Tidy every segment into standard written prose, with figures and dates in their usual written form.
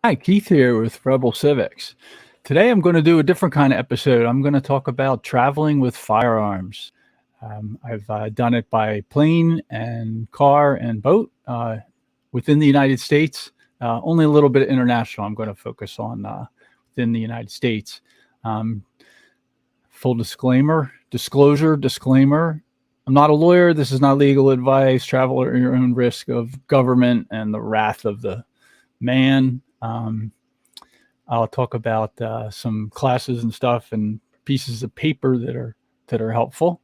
Hi, Keith here with Rebel Civics. Today I'm going to do a different kind of episode. I'm going to talk about traveling with firearms. I've done it by plane and car and boat within the United States. Only a little bit international. I'm going to focus on within the United States. Full disclosure, I'm not a lawyer. This is not legal advice. Travel at your own risk of government and the wrath of the man. I'll talk about some classes and stuff and pieces of paper that are helpful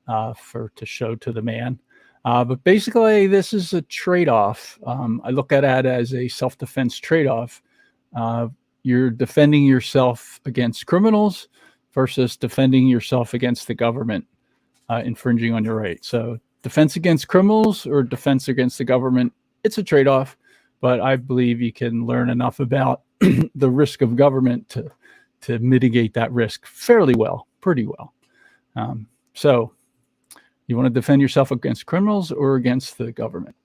to show to the man. But basically, this is a trade-off. I look at it as a self-defense trade-off. You're defending yourself against criminals versus defending yourself against the government infringing on your rights. So defense against criminals or defense against the government, it's a trade-off. But I believe you can learn enough about the risk of government to mitigate that risk fairly well, pretty well. So you want to defend yourself against criminals or against the government.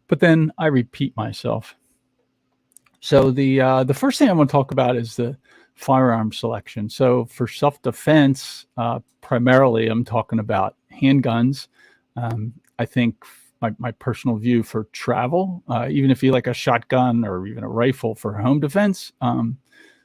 But then I repeat myself. So the first thing I want to talk about is the firearm selection. So for self-defense, primarily I'm talking about handguns. I think my personal view for travel, even if you like a shotgun or even a rifle for home defense,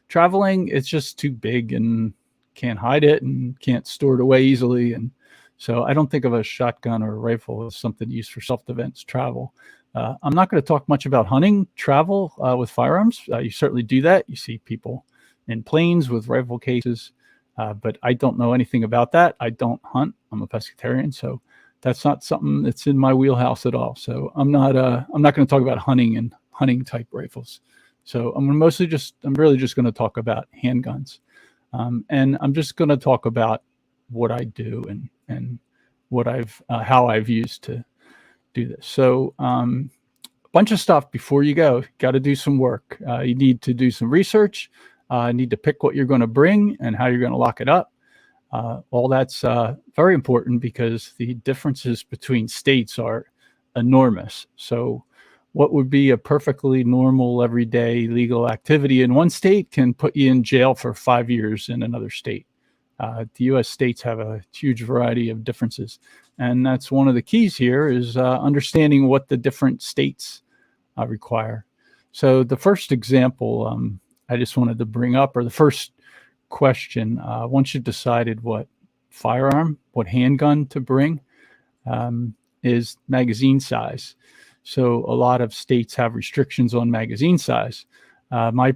traveling, it's just too big and can't hide it and can't store it away easily. And so I don't think of a shotgun or a rifle as something used for self-defense travel. I'm not going to talk much about hunting travel with firearms. You certainly do that. You see people in planes with rifle cases, but I don't know anything about that. I don't hunt. I'm a pescatarian, so that's not something that's in my wheelhouse at all. So I'm not going to talk about hunting and hunting type rifles. So I'm really just going to talk about handguns. And I'm just going to talk about what I do and what how I've used to do this. So a bunch of stuff before you go. Got to do some work. You need to do some research. Need to pick what you're going to bring and how you're going to lock it up. All that's very important because the differences between states are enormous. So what would be a perfectly normal, everyday legal activity in one state can put you in jail for 5 years in another state. The U.S. states have a huge variety of differences. And that's one of the keys here is understanding what the different states require. So the first example I just wanted to bring up, or the first question, once you've decided what handgun to bring, is magazine size. So a lot of states have restrictions on magazine size. My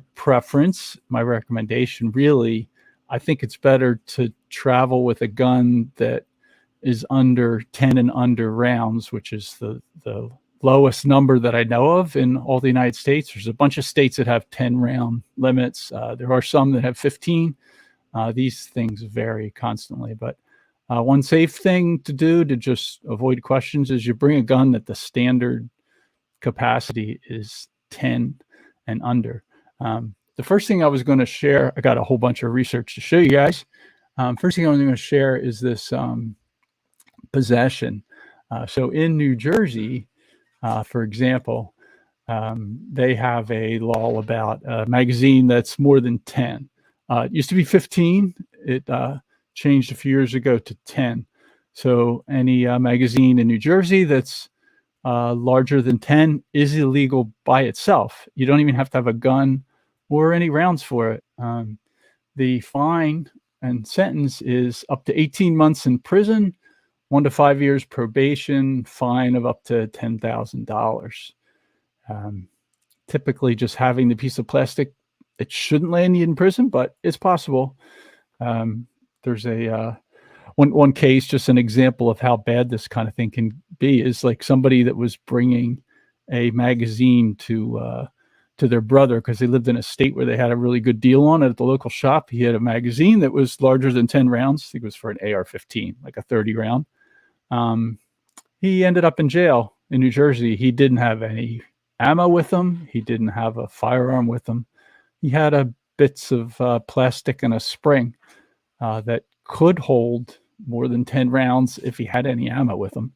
recommendation really, I think it's better to travel with a gun that is under 10 and under rounds, which is the lowest number that I know of in all the United States. There's a bunch of states that have 10 round limits. There are some that have 15. These things vary constantly, but one safe thing to do to just avoid questions is you bring a gun that the standard capacity is 10 and under. The first thing I was going to share, I got a whole bunch of research to show you guys. First thing I was going to share is this possession. So in New Jersey, for example, they have a law about a magazine that's more than 10. It used to be 15. It changed a few years ago to 10. So any magazine in New Jersey that's larger than 10 is illegal by itself. You don't even have to have a gun or any rounds for it. The fine and sentence is up to 18 months in prison, 1 to 5 years probation, fine of up to $10,000. Typically, just having the piece of plastic, it shouldn't land you in prison, but it's possible. There's one case, just an example of how bad this kind of thing can be, is like somebody that was bringing a magazine to their brother because they lived in a state where they had a really good deal on it at the local shop. He had a magazine that was larger than 10 rounds. I think it was for an AR-15, like a 30 round. He ended up in jail in New Jersey. He didn't have any ammo with him. He didn't have a firearm with him. He had bits of plastic and a spring that could hold more than 10 rounds if he had any ammo with him.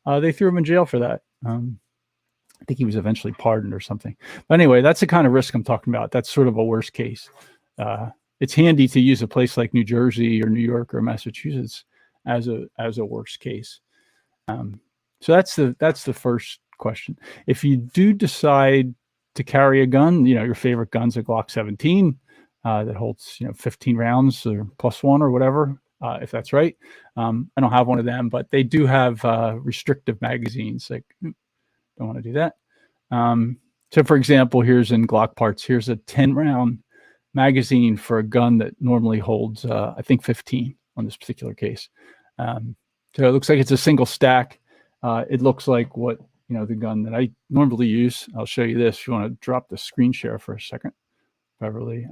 They threw him in jail for that. I think he was eventually pardoned or something. But anyway, that's the kind of risk I'm talking about. That's sort of a worst case. It's handy to use a place like New Jersey or New York or Massachusetts as a worst case. So that's the first question. If you do decide to carry a gun, your favorite gun's a Glock 17 that holds 15 rounds or +1 or whatever, if that's right. I don't have one of them, but they do have restrictive magazines. Like, don't want to do that. So for example, here's in Glock parts, here's a 10-round magazine for a gun that normally holds, I think 15 on this particular case. So it looks like it's a single stack. It looks like what, the gun that I normally use. I'll show you this. If you want to drop the screen share for a second, Beverly.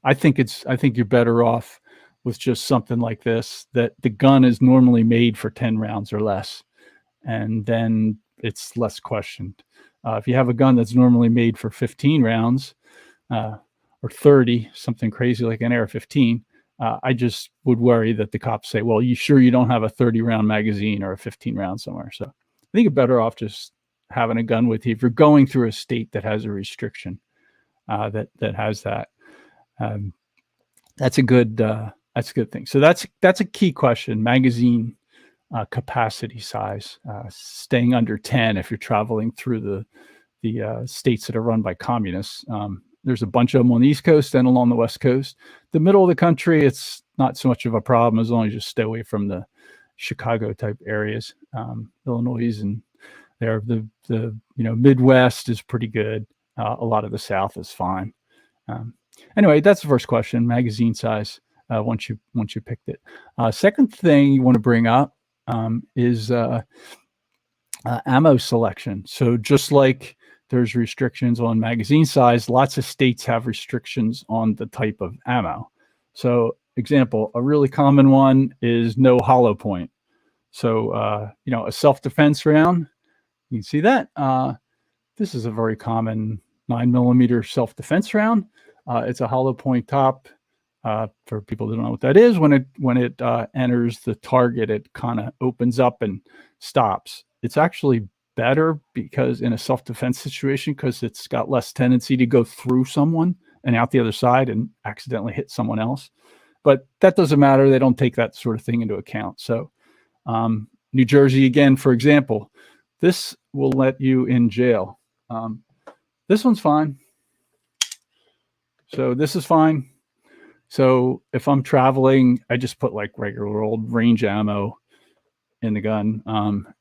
I think you're better off with just something like this, that the gun is normally made for 10 rounds or less. And then it's less questioned. If you have a gun that's normally made for 15 rounds or 30, something crazy like an AR-15, I just would worry that the cops say, well, you sure you don't have a 30-round magazine or a 15-round somewhere? So I think you're better off just having a gun with you if you're going through a state that has a restriction that has that. That's a good thing. So that's a key question. Magazine capacity size, staying under 10 if you're traveling through the states that are run by communists. There's a bunch of them on the East Coast and along the West Coast. The middle of the country, it's not so much of a problem as long as you stay away from the Chicago type areas. Illinois and there, the Midwest is pretty good. A lot of the South is fine. Anyway, that's the first question: magazine size. Once you picked it, second thing you want to bring up is ammo selection. So just like there's restrictions on magazine size, lots of states have restrictions on the type of ammo. So example, a really common one is no hollow point. So, a self-defense round, you can see that. This is a very common 9mm self-defense round. It's a hollow point top. For people that don't know what that is, when it enters the target, it kind of opens up and stops. It's actually better because in a self-defense situation, because it's got less tendency to go through someone and out the other side and accidentally hit someone else. But that doesn't matter. They don't take that sort of thing into account. So New Jersey, again, for example, this will let you in jail. This one's fine. So this is fine. So if I'm traveling, I just put like regular old range ammo in the gun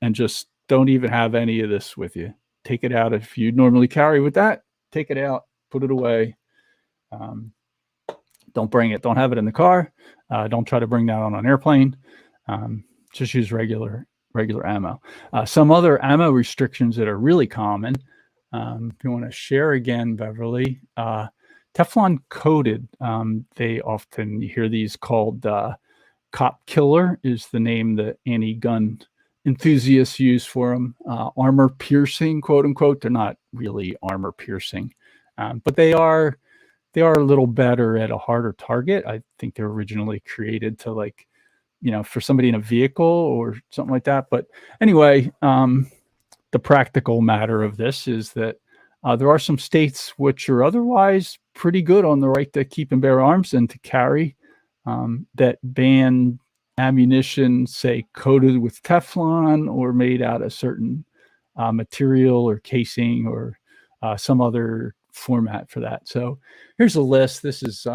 and just don't even have any of this with you. Take it out if you normally carry with that. Take it out, put it away. Don't bring it. Don't have it in the car. Don't try to bring that on an airplane. Just use regular ammo. Some other ammo restrictions that are really common. If you want to share again, Beverly. Teflon coated, you hear these called cop killer is the name that anti-gun enthusiasts use for them. Armor piercing, quote unquote. They're not really armor piercing, but they are a little better at a harder target. I think they're originally created to for somebody in a vehicle or something like that. But anyway, the practical matter of this is that there are some states which are otherwise pretty good on the right to keep and bear arms and to carry that ban ammunition, say, coated with Teflon or made out of certain material or casing or some other format for that. So here's a list. This is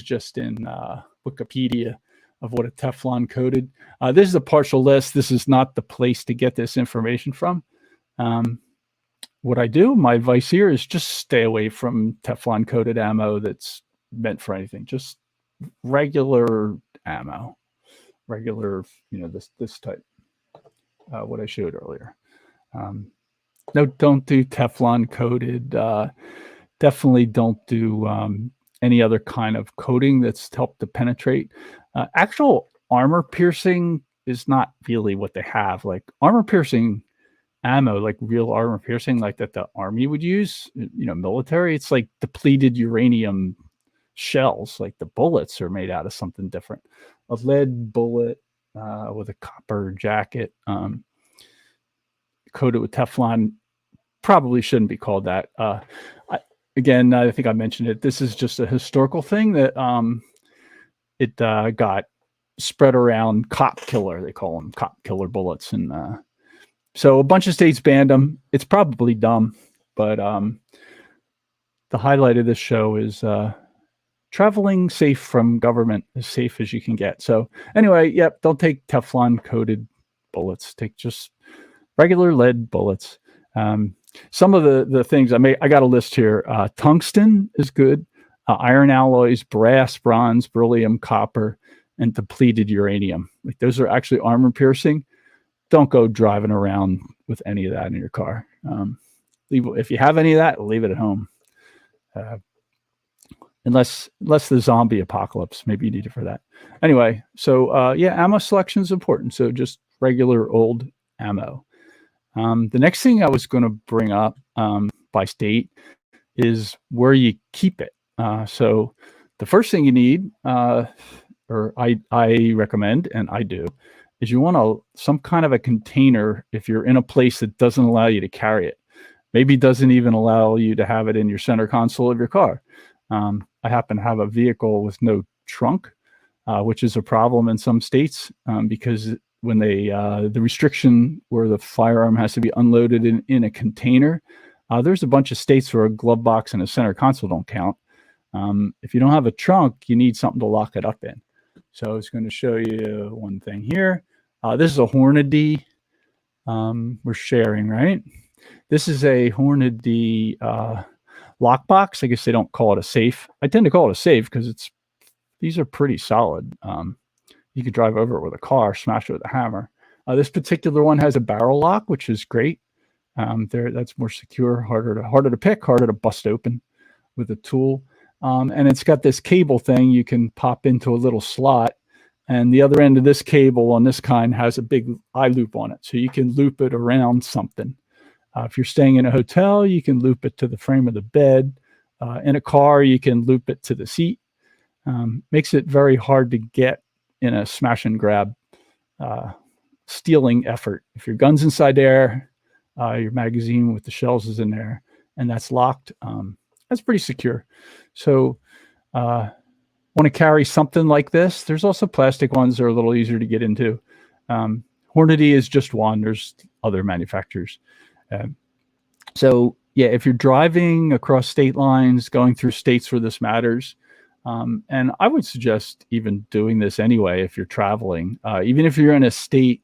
just in Wikipedia of what a Teflon coated. This is a partial list. This is not the place to get this information from. What I do, my advice here is just stay away from Teflon coated ammo that's meant for anything. Just regular ammo, this type, what I showed earlier. No, don't do Teflon coated. Definitely don't do any other kind of coating that's helped to penetrate. Actual armor piercing is not really what they have. Like armor piercing ammo, like real armor piercing, like that the army would use, military, it's like depleted uranium shells. Like the bullets are made out of something different. A lead bullet with a copper jacket. coated with Teflon probably shouldn't be called that. Again, I think I mentioned it. This is just a historical thing that it got spread around cop killer. They call them cop killer bullets. And so a bunch of states banned them. It's probably dumb, but the highlight of this show is traveling safe from government, as safe as you can get. So anyway, yep, don't take Teflon coated bullets. Take just regular lead bullets. Some of the things I got a list here. Tungsten is good. Iron alloys, brass, bronze, beryllium, copper, and depleted uranium. Like those are actually armor piercing. Don't go driving around with any of that in your car. If you have any of that, leave it at home. Unless the zombie apocalypse, maybe you need it for that. Anyway, so yeah, ammo selection is important. So just regular old ammo. The next thing I was going to bring up by state is where you keep it. So the first thing you need, or I recommend, and I do, is you want some kind of a container if you're in a place that doesn't allow you to carry it. Maybe doesn't even allow you to have it in your center console of your car. I happen to have a vehicle with no trunk, which is a problem in some states because when the restriction where the firearm has to be unloaded in a container, there's a bunch of states where a glove box and a center console don't count. If you don't have a trunk, you need something to lock it up in. So I was going to show you one thing here. This is a Hornady. We're sharing, right? This is a Hornady lockbox. I guess they don't call it a safe. I tend to call it a safe because these are pretty solid. You could drive over it with a car, smash it with a hammer. This particular one has a barrel lock, which is great. That's more secure, harder to pick, harder to bust open with a tool. And it's got this cable thing you can pop into a little slot. And the other end of this cable on this kind has a big eye loop on it. So you can loop it around something. If you're staying in a hotel, you can loop it to the frame of the bed. In a car, you can loop it to the seat. Makes it very hard to get in a smash and grab stealing effort. If your gun's inside there, your magazine with the shells is in there, and that's locked, that's pretty secure. So want to carry something like this. There's also plastic ones that are a little easier to get into. Hornady is just one. There's other manufacturers. So yeah, if you're driving across state lines, going through states where this matters, and I would suggest even doing this anyway if you're traveling, even if you're in a state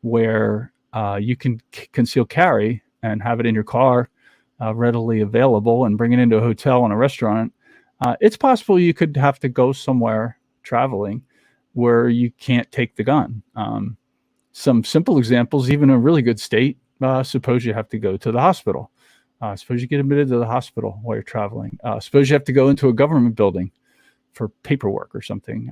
where you can conceal carry and have it in your car readily available and bring it into a hotel and a restaurant, it's possible you could have to go somewhere traveling where you can't take the gun. Some simple examples, even in a really good state, suppose you have to go to the hospital. Suppose you get admitted to the hospital while you're traveling. Suppose you have to go into a government building for paperwork or something.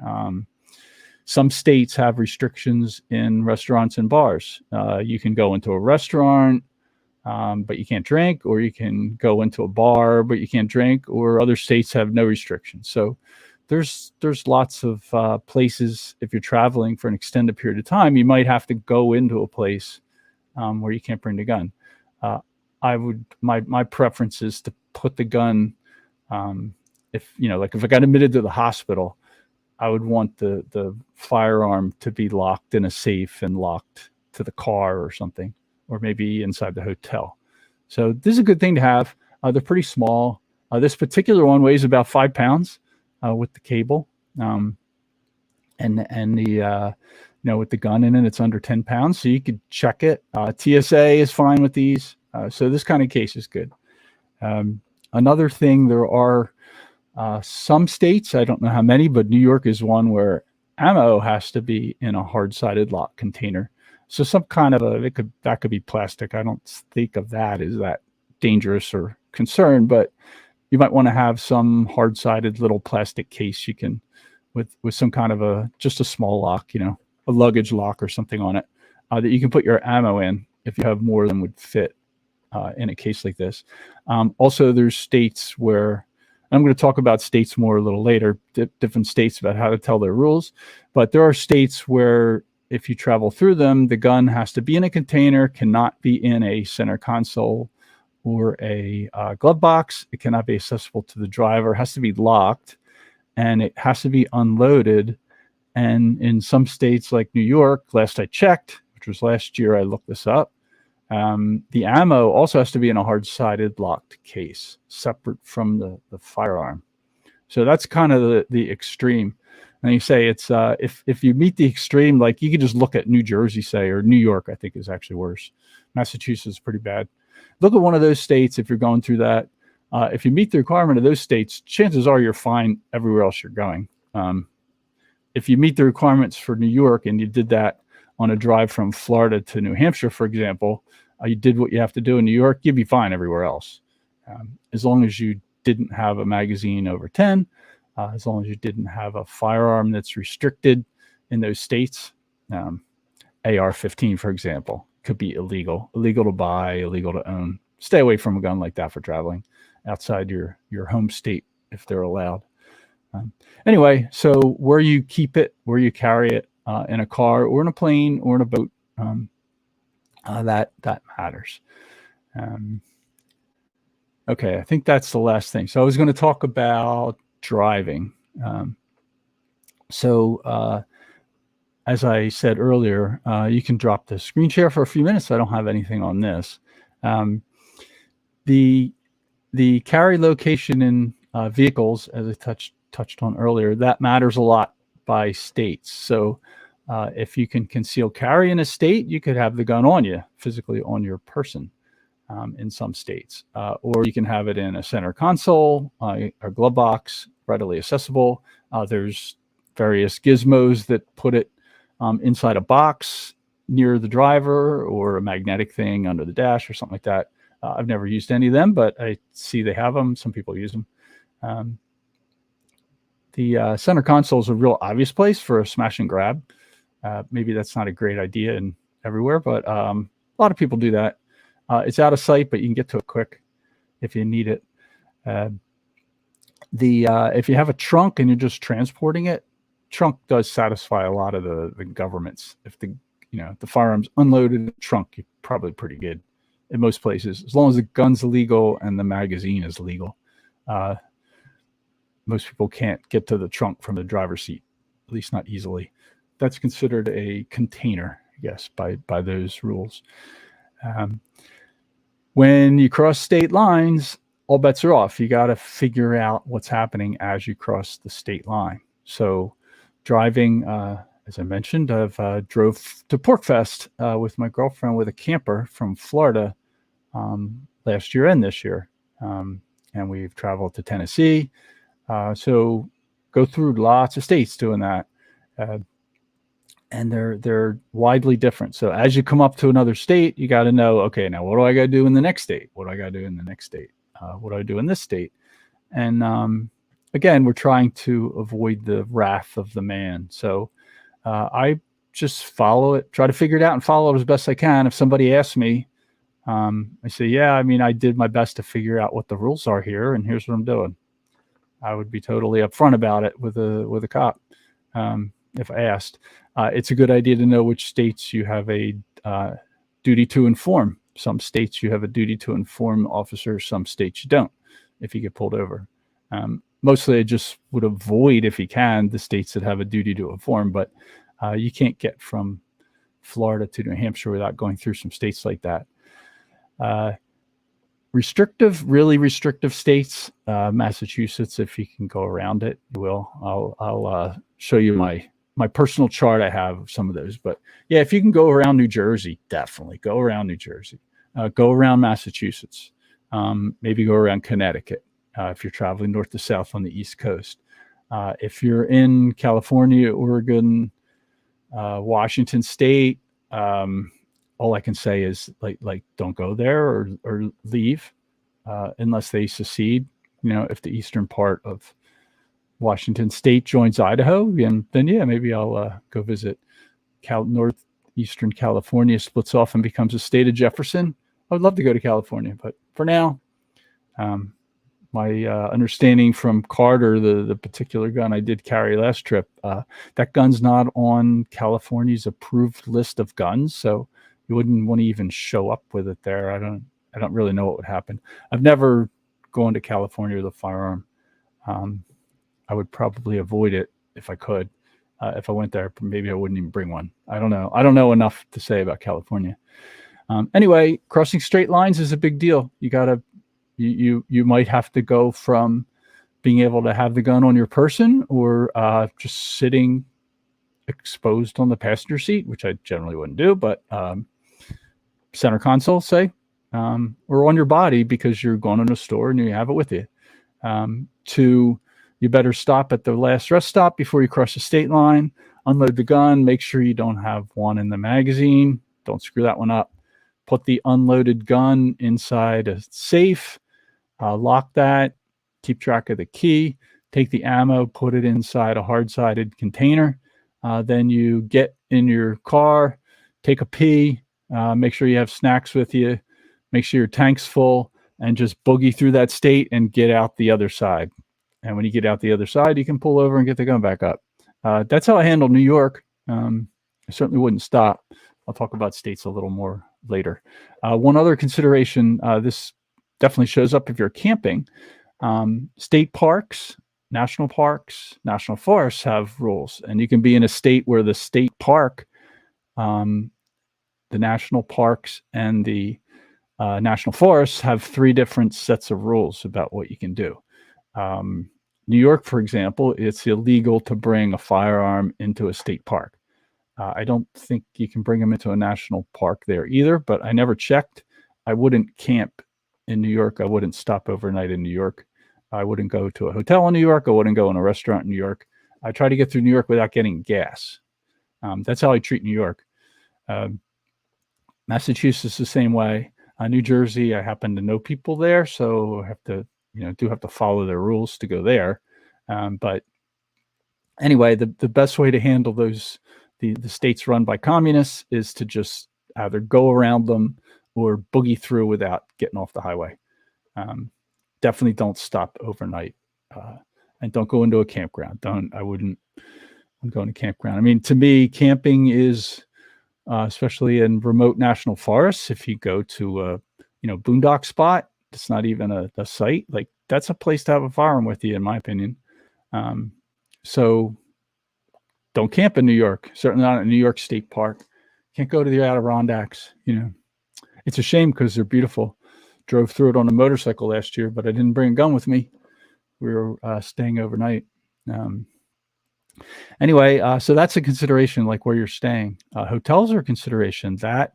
Some states have restrictions in restaurants and bars. You can go into a restaurant, but you can't drink, or you can go into a bar, but you can't drink, or other states have no restrictions. So there's lots of places, if you're traveling for an extended period of time, you might have to go into a place where you can't bring the gun. My preference is to put the gun, if I got admitted to the hospital, I would want the firearm to be locked in a safe and locked to the car or something, or maybe inside the hotel. So this is a good thing to have. They're pretty small. This particular one weighs about 5 pounds with the cable, and the with the gun in it, it's under 10 pounds. So you could check it. TSA is fine with these. So this kind of case is good. Another thing, there are some states, I don't know how many, but New York is one where ammo has to be in a hard-sided lock container. So some kind of that could be plastic. I don't think of that as that dangerous or concern, but you might want to have some hard-sided little plastic case you can, with some kind of just a small lock, a luggage lock or something on it, that you can put your ammo in if you have more than would fit in a case like this. Also, there's states where, I'm going to talk about states more a little later, different states about how to tell their rules, but there are states where if you travel through them, the gun has to be in a container, cannot be in a center console or a glove box. It cannot be accessible to the driver. It has to be locked, and it has to be unloaded. And in some states like New York, last I checked, which was last year, I looked this up, the ammo also has to be in a hard-sided locked case, separate from the firearm. So that's kind of the extreme. And you say it's if you meet the extreme, like you could just look at New Jersey, say, or New York, I think is actually worse. Massachusetts is pretty bad. Look at one of those states if you're going through that. If you meet the requirement of those states, chances are you're fine everywhere else you're going. If you meet the requirements for New York and you did that on a drive from Florida to New Hampshire, for example, you did what you have to do in New York, you'd be fine everywhere else. As long as you didn't have a magazine over 10, as long as you didn't have a firearm that's restricted in those states. AR-15, for example, could be illegal to buy, illegal to own. Stay away from a gun like that for traveling outside your home state if they're allowed. Anyway, so where you keep it, where you carry it, in a car or in a plane or in a boat, that matters. Okay, I think that's the last thing. So I was going to talk about driving. As I said earlier, you can drop the screen share for a few minutes. I don't have anything on this. The carry location in vehicles, as I touched on earlier, that matters a lot by states. So if you can conceal carry in a state, you could have the gun on you, physically on your person, in some states. Or you can have it in a center console, a glove box, readily accessible. There's various gizmos that put it inside a box near the driver, or a magnetic thing under the dash or something like that. I've never used any of them, but I see they have them. Some people use them. The center console is a real obvious place for a smash and grab. Maybe that's not a great idea in everywhere, but a lot of people do that. It's out of sight, but you can get to it quick if you need it. If you have a trunk and you're just transporting it, trunk does satisfy a lot of the governments. If the firearm's unloaded in the trunk, you're probably pretty good in most places, as long as the gun's legal and the magazine is legal. Most people can't get to the trunk from the driver's seat, at least not easily. That's considered a container, I guess, by those rules. When you cross state lines, all bets are off. You got to figure out what's happening as you cross the state line. So driving, as I mentioned, I've drove to Porkfest with my girlfriend with a camper from Florida last year and this year. And we've traveled to Tennessee. So go through lots of states doing that. And they're widely different. So as you come up to another state, you got to know, okay, now what do I got to do in the next state? What do I got to do in the next state? What do I do in this state? And again, we're trying to avoid the wrath of the man. So I just follow it, try to figure it out and follow it as best I can. If somebody asks me, I say, yeah, I mean, I did my best to figure out what the rules are here, and here's what I'm doing. I would be totally upfront about it with a cop if asked. It's a good idea to know which states you have a duty to inform. Some states you have a duty to inform officers, some states you don't if you get pulled over. Mostly I just would avoid, if you can, the states that have a duty to inform, but you can't get from Florida to New Hampshire without going through some states like that. Really restrictive states, Massachusetts, if you can go around it, you will. I'll show you my personal chart. I have some of those, but yeah, if you can go around New Jersey, definitely go around New Jersey, go around Massachusetts, maybe go around Connecticut. If you're traveling north to south on the East Coast, if you're in California, Oregon, Washington State, all I can say is like don't go there or leave unless they secede. If the eastern part of Washington State joins Idaho, and then yeah, maybe I'll go visit. Northeastern California splits off and becomes a state of Jefferson. I would love to go to California, but for now, my understanding from Carter, the particular gun I did carry last trip, that gun's not on California's approved list of guns, so you wouldn't want to even show up with it there. I don't really know what would happen. I've never gone to California with a firearm. I would probably avoid it if I could. If I went there, maybe I wouldn't even bring one. I don't know. I don't know enough to say about California. Anyway, crossing straight lines is a big deal. You might have to go from being able to have the gun on your person or just sitting exposed on the passenger seat, which I generally wouldn't do, but center console, say, or on your body because you're going to a store and you have it with you. To you better stop at the last rest stop before you cross the state line, unload the gun, make sure you don't have one in the magazine. Don't screw that one up. Put the unloaded gun inside a safe, lock that, keep track of the key, take the ammo, put it inside a hard-sided container. Then you get in your car, take a pee, make sure you have snacks with you, make sure your tank's full, and just boogie through that state and get out the other side. And when you get out the other side, you can pull over and get the gun back up. That's how I handle New York. I certainly wouldn't stop. I'll talk about states a little more later. One other consideration, this definitely shows up if you're camping. State parks, national forests have rules. And you can be in a state where the state park, the national parks and the national forests have 3 different sets of rules about what you can do. New York, for example, it's illegal to bring a firearm into a state park. I don't think you can bring them into a national park there either, but I never checked. I wouldn't camp in New York. I wouldn't stop overnight in New York. I wouldn't go to a hotel in New York. I wouldn't go in a restaurant in New York. I try to get through New York without getting gas. That's how I treat New York. Massachusetts the same way. New Jersey, I happen to know people there, so I have to, do have to follow their rules to go there. But anyway, the best way to handle those, the states run by communists is to just either go around them or boogie through without getting off the highway. Definitely don't stop overnight, and don't go into a campground. I wouldn't go into a campground. I mean, to me, camping is, especially in remote national forests, if you go to a, boondock spot, it's not even a site, like that's a place to have a firearm with you, in my opinion. So don't camp in New York, certainly not in New York State Park. Can't go to the Adirondacks, It's a shame because they're beautiful. Drove through it on a motorcycle last year, but I didn't bring a gun with me. We were staying overnight. Anyway, so that's a consideration, like where you're staying. Hotels are a consideration. That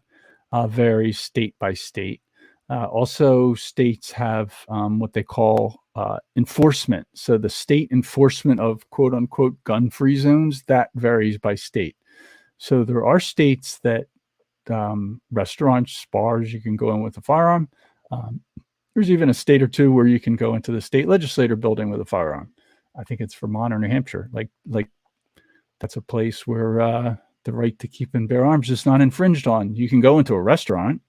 varies state by state. Also, states have what they call enforcement. So the state enforcement of quote unquote gun-free zones, that varies by state. So there are states that restaurants, bars, you can go in with a firearm. There's even a state or two where you can go into the state legislature building with a firearm. I think it's Vermont or New Hampshire. Like that's a place where the right to keep and bear arms is not infringed on. You can go into a restaurant.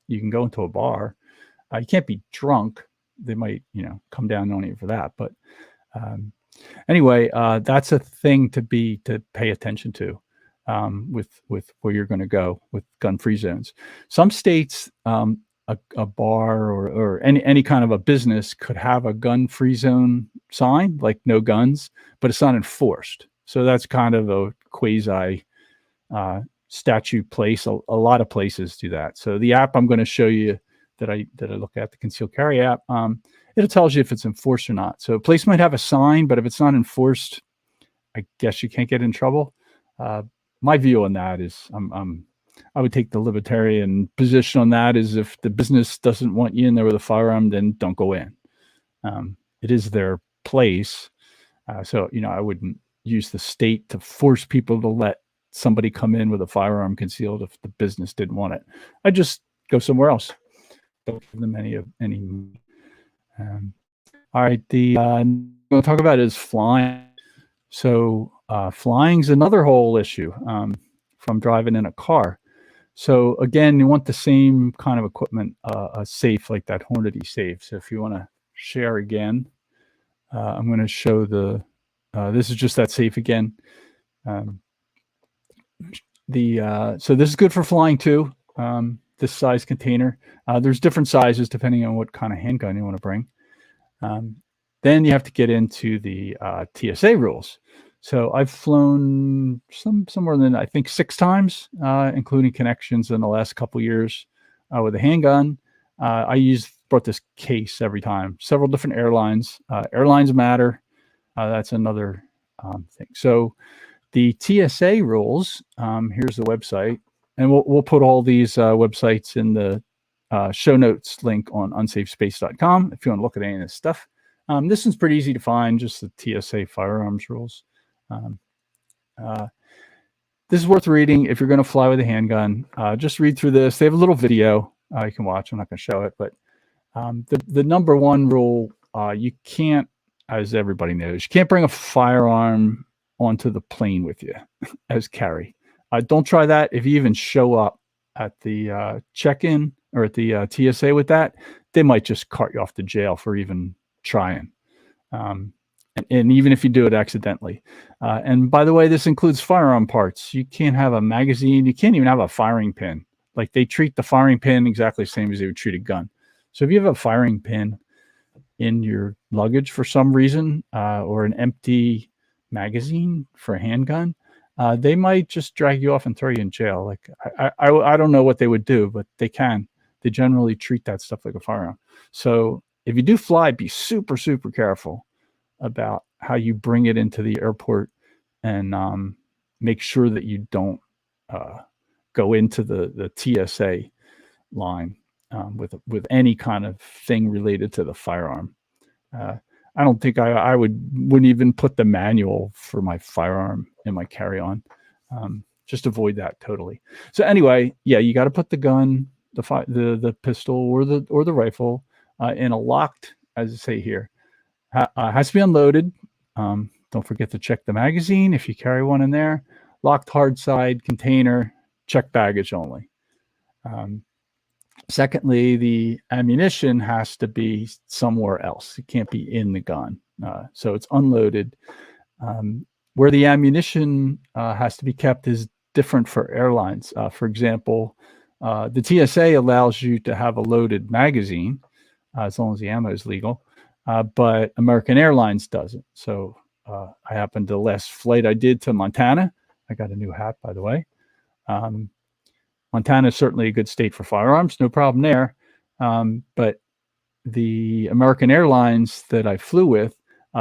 You can go into a bar. You can't be drunk. They might, come down on you for that. But anyway, that's a thing to pay attention to with where you're going to go with gun-free zones. Some states, a bar or any kind of a business could have a gun-free zone sign, like no guns, but it's not enforced. So that's kind of a quasi statute place. A lot of places do that. So the app I'm going to show you that I look at, the concealed carry app, it tells you if it's enforced or not. So a place might have a sign, but if it's not enforced, I guess you can't get in trouble. My view on that is I would take the libertarian position on that, is if the business doesn't want you in there with a firearm, then don't go in. It is their place. So, I wouldn't use the state to force people to let somebody come in with a firearm concealed if the business didn't want it. I'd just go somewhere else. Don't give them any. All right. The I'm going to talk about is flying. So flying's another whole issue from driving in a car. So again, you want the same kind of equipment, a safe like that Hornady safe. So if you want to share again. I'm going to show the, this is just that safe again. So this is good for flying too. This size container. There's different sizes depending on what kind of handgun you want to bring. Then you have to get into the TSA rules. So I've flown somewhere than I think 6 times, including connections in the last couple years with a handgun. I brought this case every time. Several different airlines. Airlines matter. That's another thing. So the TSA rules. Here's the website, and we'll put all these websites in the show notes link on unsafespace.com if you want to look at any of this stuff. This one's pretty easy to find, just the TSA Firearms rules. This is worth reading if you're going to fly with a handgun. Just read through this. They have a little video you can watch. I'm not going to show it, but the number one rule, you can't, as everybody knows, you can't bring a firearm onto the plane with you as carry. Don't try that. If you even show up at the check-in or at the TSA with that, they might just cart you off to jail for even trying. And even if you do it accidentally. And by the way, this includes firearm parts. You can't have a magazine. You can't even have a firing pin. Like, they treat the firing pin exactly the same as they would treat a gun. So if you have a firing pin in your luggage for some reason, or an empty magazine for a handgun, they might just drag you off and throw you in jail. Like, I don't know what they would do, but they can. They generally treat that stuff like a firearm. So if you do fly, be super, super careful about how you bring it into the airport, and make sure that you don't go into the TSA line with any kind of thing related to the firearm. I don't think I wouldn't even put the manual for my firearm in my carry-on. Just avoid that totally. So anyway, yeah, you got to put the gun, the pistol or the rifle in a locked, as I say here, has to be unloaded. Don't forget to check the magazine if you carry one in there. Locked hard side container, check baggage only. Secondly, the ammunition has to be somewhere else. It can't be in the gun. So it's unloaded. Where the ammunition has to be kept is different for airlines. For example, the TSA allows you to have a loaded magazine as long as the ammo is legal, but American Airlines doesn't. So I happened to, the last flight I did to Montana, I got a new hat, by the way. Montana is certainly a good state for firearms, no problem there. But the American Airlines that I flew with,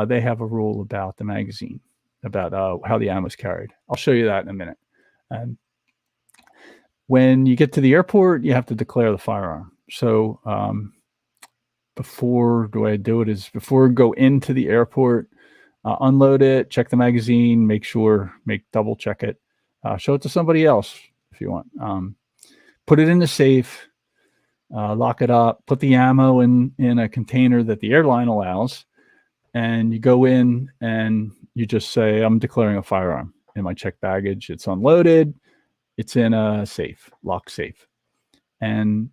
they have a rule about the magazine, about how the ammo is carried. I'll show you that in a minute. When you get to the airport, you have to declare the firearm. So before I go into the airport, unload it, check the magazine, double check it, show it to somebody else if you want. Put it in the safe, lock it up, put the ammo in a container that the airline allows, and you go in and you just say, I'm declaring a firearm in my checked baggage. It's unloaded. It's in a safe, locked safe. And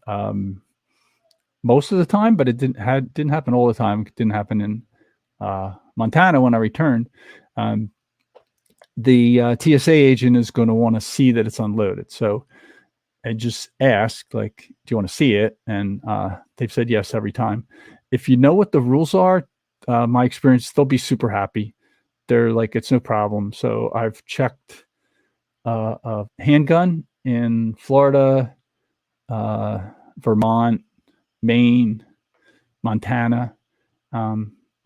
most of the time, but it didn't happen all the time. It didn't happen in Montana when I returned. The TSA agent is going to want to see that it's unloaded. So I just asked, like, do you want to see it? And they've said yes every time. If you know what the rules are, my experience, they'll be super happy. They're like, it's no problem. So I've checked a handgun in Florida, Vermont, Maine, Montana.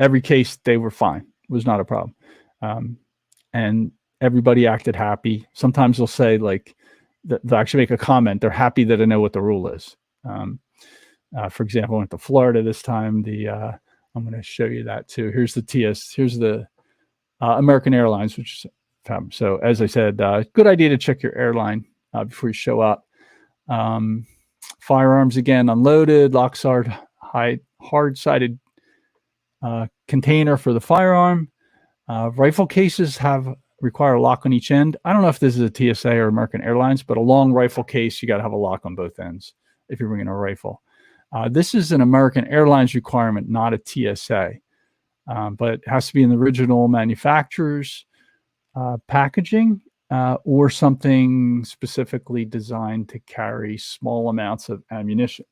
Every case, they were fine. It was not a problem. And everybody acted happy. Sometimes they'll say, like, they'll actually make a comment. They're happy that I know what the rule is. For example, I went to Florida this time. I'm going to show you that too. Here's the American Airlines, which is, so as I said, good idea to check your airline before you show up. Firearms, again, unloaded, locked hard-sided container for the firearm. Rifle cases require a lock on each end. I don't know if this is a TSA or American Airlines, but a long rifle case, you got to have a lock on both ends if you're bringing a rifle. This is an American Airlines requirement, not a TSA, but it has to be in the original manufacturer's packaging or something specifically designed to carry small amounts of ammunition.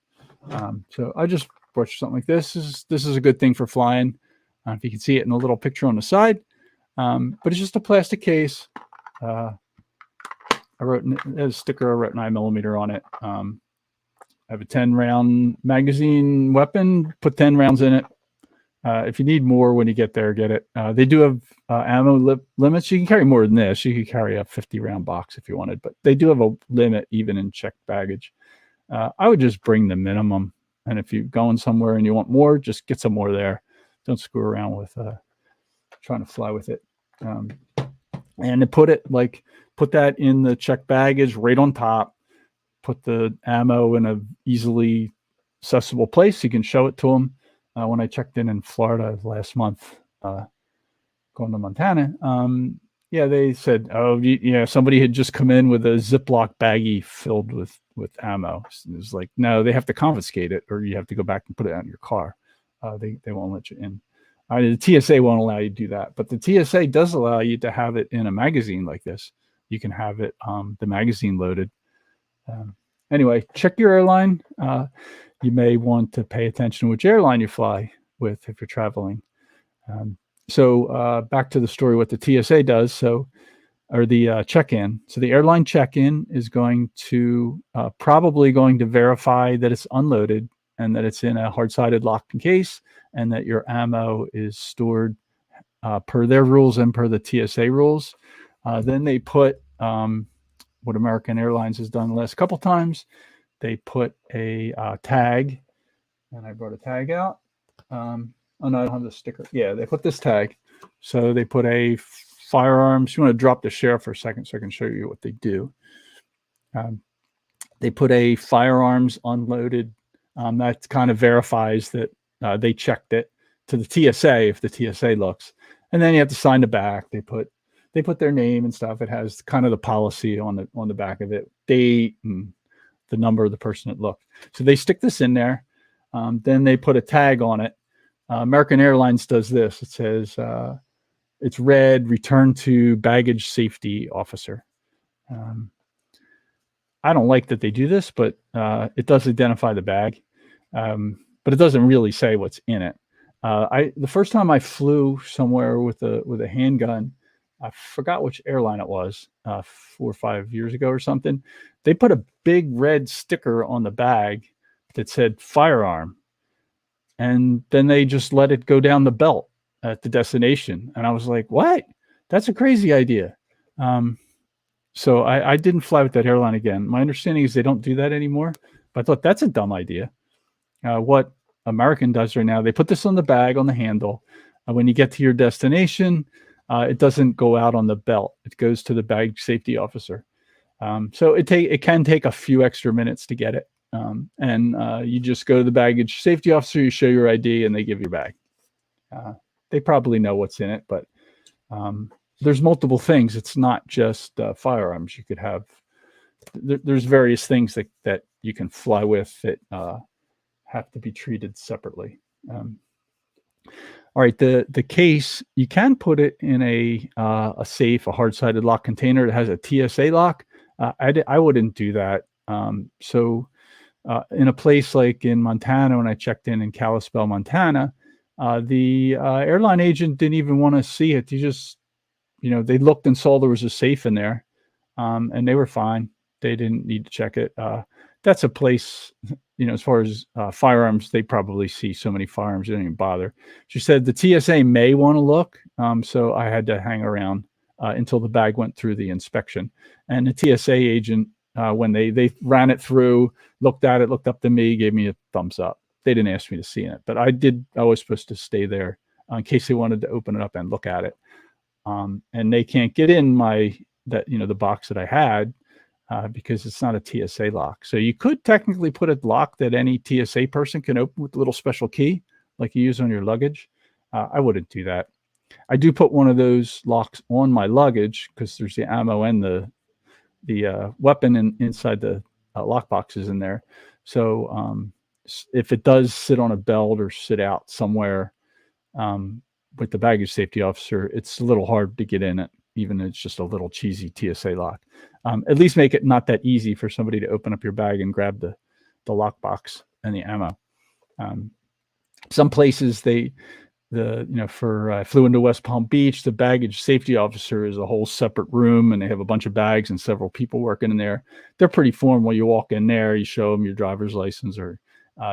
So I just brought you something like this. This is a good thing for flying. If you can see it in the little picture on the side, but it's just a plastic case. I wrote a sticker. I wrote 9mm on it. I have a 10-round magazine weapon. Put 10 rounds in it. If you need more when you get there, get it. They do have ammo limits. You can carry more than this. You could carry a 50-round box if you wanted, but they do have a limit even in checked baggage. I would just bring the minimum. And if you're going somewhere and you want more, just get some more there. Don't screw around with trying to fly with it. And to put that in the checked baggage right on top. Put the ammo in a easily accessible place. You can show it to them. When I checked in Florida last month, going to Montana, they said, somebody had just come in with a Ziploc baggie filled with ammo. It was like, no, they have to confiscate it, or you have to go back and put it out in your car. They won't let you in. The TSA won't allow you to do that, but the TSA does allow you to have it in a magazine like this. You can have it, the magazine loaded. Anyway, check your airline. You may want to pay attention to which airline you fly with if you're traveling. So back to the story, what the TSA does, or the check-in. So the airline check-in is going to probably going to verify that it's unloaded and that it's in a hard-sided locked case and that your ammo is stored per their rules and per the TSA rules. Then they put what American Airlines has done the last couple times. They put a tag, and I brought a tag out. Oh no, I don't have the sticker. Yeah, they put this tag. So they put a firearms. You want to drop the share for a second so I can show you what they do. They put a firearms unloaded. That kind of verifies that they checked it to the TSA if the TSA looks. And then you have to sign the back. They put their name and stuff. It has kind of the policy on the back of it, date and the number of the person that looked. So they stick this in there. Then they put a tag on it. American Airlines does this. It says it's red, return to baggage safety officer. I don't like that they do this, but it does identify the bag. But it doesn't really say what's in it. The first time I flew somewhere with a handgun, I forgot which airline it was, 4 or 5 years ago or something. They put a big red sticker on the bag that said firearm. And then they just let it go down the belt at the destination. And I was like, what? That's a crazy idea. So I didn't fly with that airline again. My understanding is they don't do that anymore. But I thought that's a dumb idea. What American does right now, they put this on the bag, on the handle. When you get to your destination, it doesn't go out on the belt. It goes to the baggage safety officer. So it can take a few extra minutes to get it. And you just go to the baggage safety officer, you show your ID, and they give you your bag. They probably know what's in it, but there's multiple things. It's not just firearms. You could have, there's various things that you can fly with that have to be treated separately. All right, the case, you can put it in a safe, a hard-sided lock container that has a TSA lock. I wouldn't do that. In a place like in Montana, when I checked in Kalispell, Montana, the airline agent didn't even want to see it. He just, they looked and saw there was a safe in there, and they were fine. They didn't need to check it. That's a place, as far as firearms, they probably see so many firearms, they don't even bother. She said the TSA may want to look, so I had to hang around until the bag went through the inspection. And the TSA agent, when they ran it through, looked at it, looked up to me, gave me a thumbs up. They didn't ask me to see it, but I was supposed to stay there in case they wanted to open it up and look at it. And they can't get in the box that I had, because it's not a TSA lock. So you could technically put a lock that any TSA person can open with a little special key, like you use on your luggage. I wouldn't do that. I do put one of those locks on my luggage because there's the ammo and the weapon inside the lock boxes in there. So if it does sit on a belt or sit out somewhere with the baggage safety officer, it's a little hard to get in it, even if it's just a little cheesy TSA lock. At least make it not that easy for somebody to open up your bag and grab the lockbox and the ammo. Some places I flew into West Palm Beach, the baggage safety officer is a whole separate room, and they have a bunch of bags and several people working in there. They're pretty formal. You walk in there, you show them your driver's license, or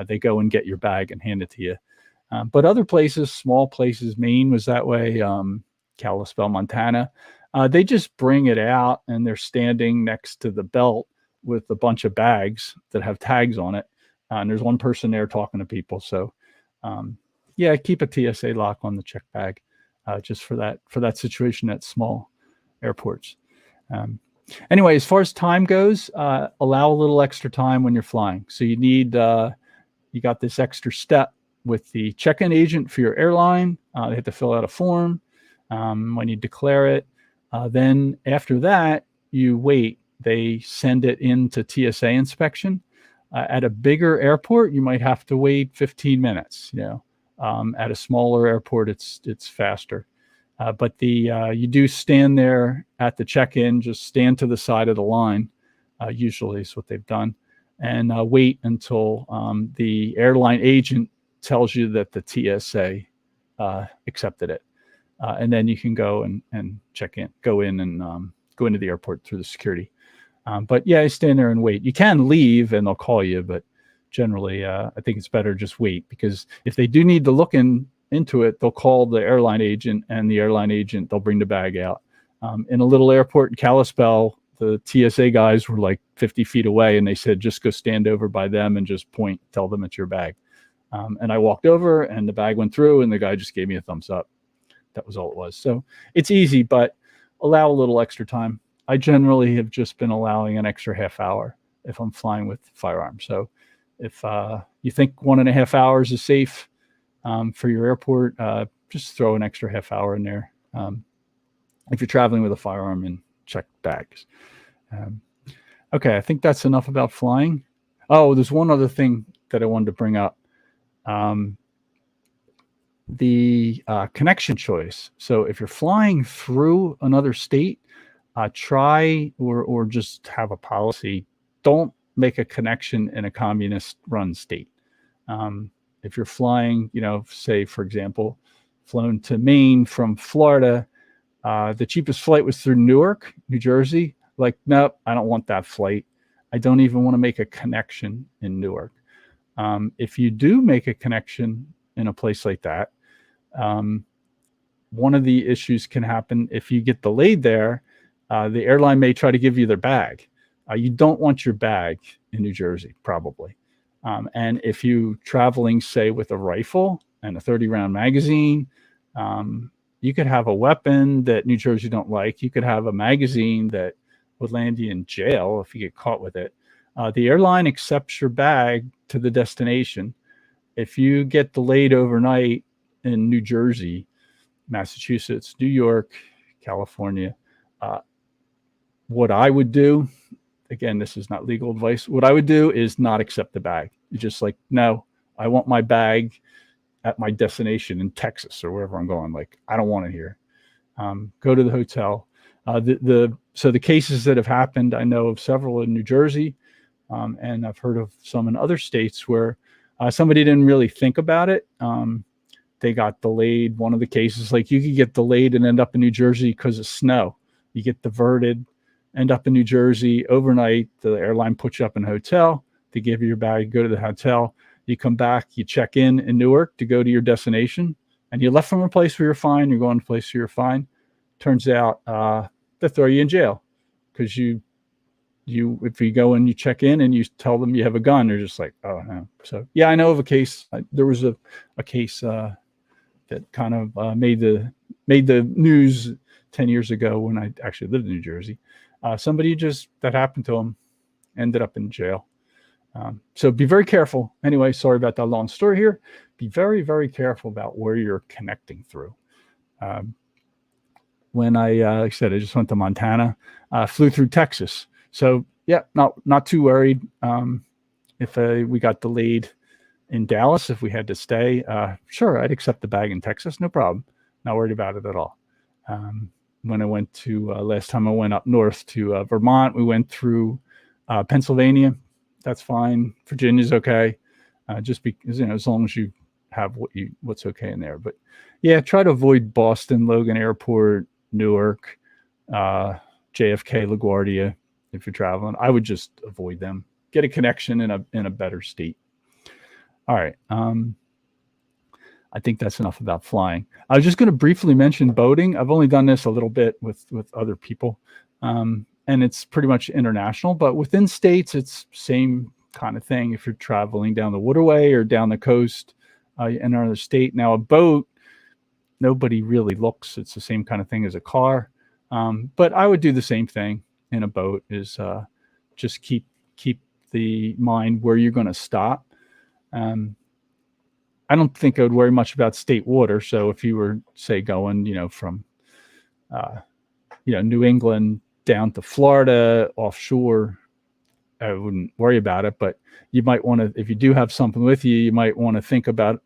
they go and get your bag and hand it to you. But other places, small places, Maine was that way, Kalispell, Montana, they just bring it out and they're standing next to the belt with a bunch of bags that have tags on it. And there's one person there talking to people. So, keep a TSA lock on the check bag, just for that situation at small airports. Anyway, as far as time goes, allow a little extra time when you're flying. So you need, you got this extra step with the check-in agent for your airline. They have to fill out a form when you declare it. Then after that, you wait. They send it into TSA inspection. At a bigger airport, you might have to wait 15 minutes. At a smaller airport, it's faster. But you do stand there at the check-in, just stand to the side of the line, usually is what they've done, and wait until the airline agent tells you that the TSA accepted it. And then you can go and check in, go into the airport through the security. But yeah, stand there and wait. You can leave and they'll call you, but generally, I think it's better just wait, because if they do need to look into it, they'll call the airline agent, and the airline agent, they'll bring the bag out. In a little airport in Kalispell, the TSA guys were like 50 feet away, and they said, just go stand over by them and just point, tell them it's your bag. And I walked over and the bag went through and the guy just gave me a thumbs up. That was all it was. So it's easy, but allow a little extra time. I generally have just been allowing an extra half hour if I'm flying with firearms. So if you think 1.5 hours is safe for your airport, just throw an extra half hour in there if you're traveling with a firearm and check bags. Okay, I think that's enough about flying. Oh, there's one other thing that I wanted to bring up. The connection choice. So if you're flying through another state, try or just have a policy. Don't make a connection in a communist run state. If you're flying, say, for example, flown to Maine from Florida, the cheapest flight was through Newark, New Jersey. Like, nope, I don't want that flight. I don't even want to make a connection in Newark. If you do make a connection in a place like that, one of the issues can happen if you get delayed there. The airline may try to give you their bag. You don't want your bag in New Jersey, probably. And if you traveling, say, with a rifle and a 30-round magazine, you could have a weapon that New Jersey don't like. You could have a magazine that would land you in jail if you get caught with it. The airline accepts your bag to the destination. If you get delayed overnight in New Jersey, Massachusetts, New York, California, what I would do, again, this is not legal advice. What I would do is not accept the bag. You're just like, no, I want my bag at my destination in Texas or wherever I'm going. Like, I don't want it here. Go to the hotel. So the cases that have happened, I know of several in New Jersey, and I've heard of some in other states where somebody didn't really think about it. They got delayed. One of the cases, like, you could get delayed and end up in New Jersey because of snow. You get diverted, end up in New Jersey overnight. The airline puts you up in a hotel. They give you your bag, go to the hotel. You come back, you check in Newark to go to your destination, and you left from a place where you're fine. You're going to a place where you're fine. Turns out they throw you in jail because if you go and you check in and you tell them you have a gun, they're just like, oh no. So yeah, I know of a case. There was a case that kind of made the news 10 years ago when I actually lived in New Jersey. Somebody that happened to them ended up in jail. So be very careful. Anyway, sorry about that long story here. Be very, very careful about where you're connecting through. When like I said, I just went to Montana, flew through Texas. So yeah, not too worried. If we got delayed In Dallas, if we had to stay, sure, I'd accept the bag in Texas, no problem. Not worried about it at all. When I went to last time I went up north to Vermont, we went through Pennsylvania. That's fine. Virginia's okay, just because as long as you have what's okay in there. But yeah, try to avoid Boston, Logan Airport, Newark, JFK, LaGuardia. If you're traveling, I would just avoid them. Get a connection in a better state. All right. I think that's enough about flying. I was just going to briefly mention boating. I've only done this a little bit with other people, and it's pretty much international. But within states, it's same kind of thing. If you're traveling down the waterway or down the coast in another state, now a boat, nobody really looks. It's the same kind of thing as a car. But I would do the same thing in a boat. Is just keep the mind where you're going to stop. I don't think I would worry much about state water. So if you were, say, going, from, New England down to Florida offshore, I wouldn't worry about it. But you might want to, if you do have something with you, you might want to think about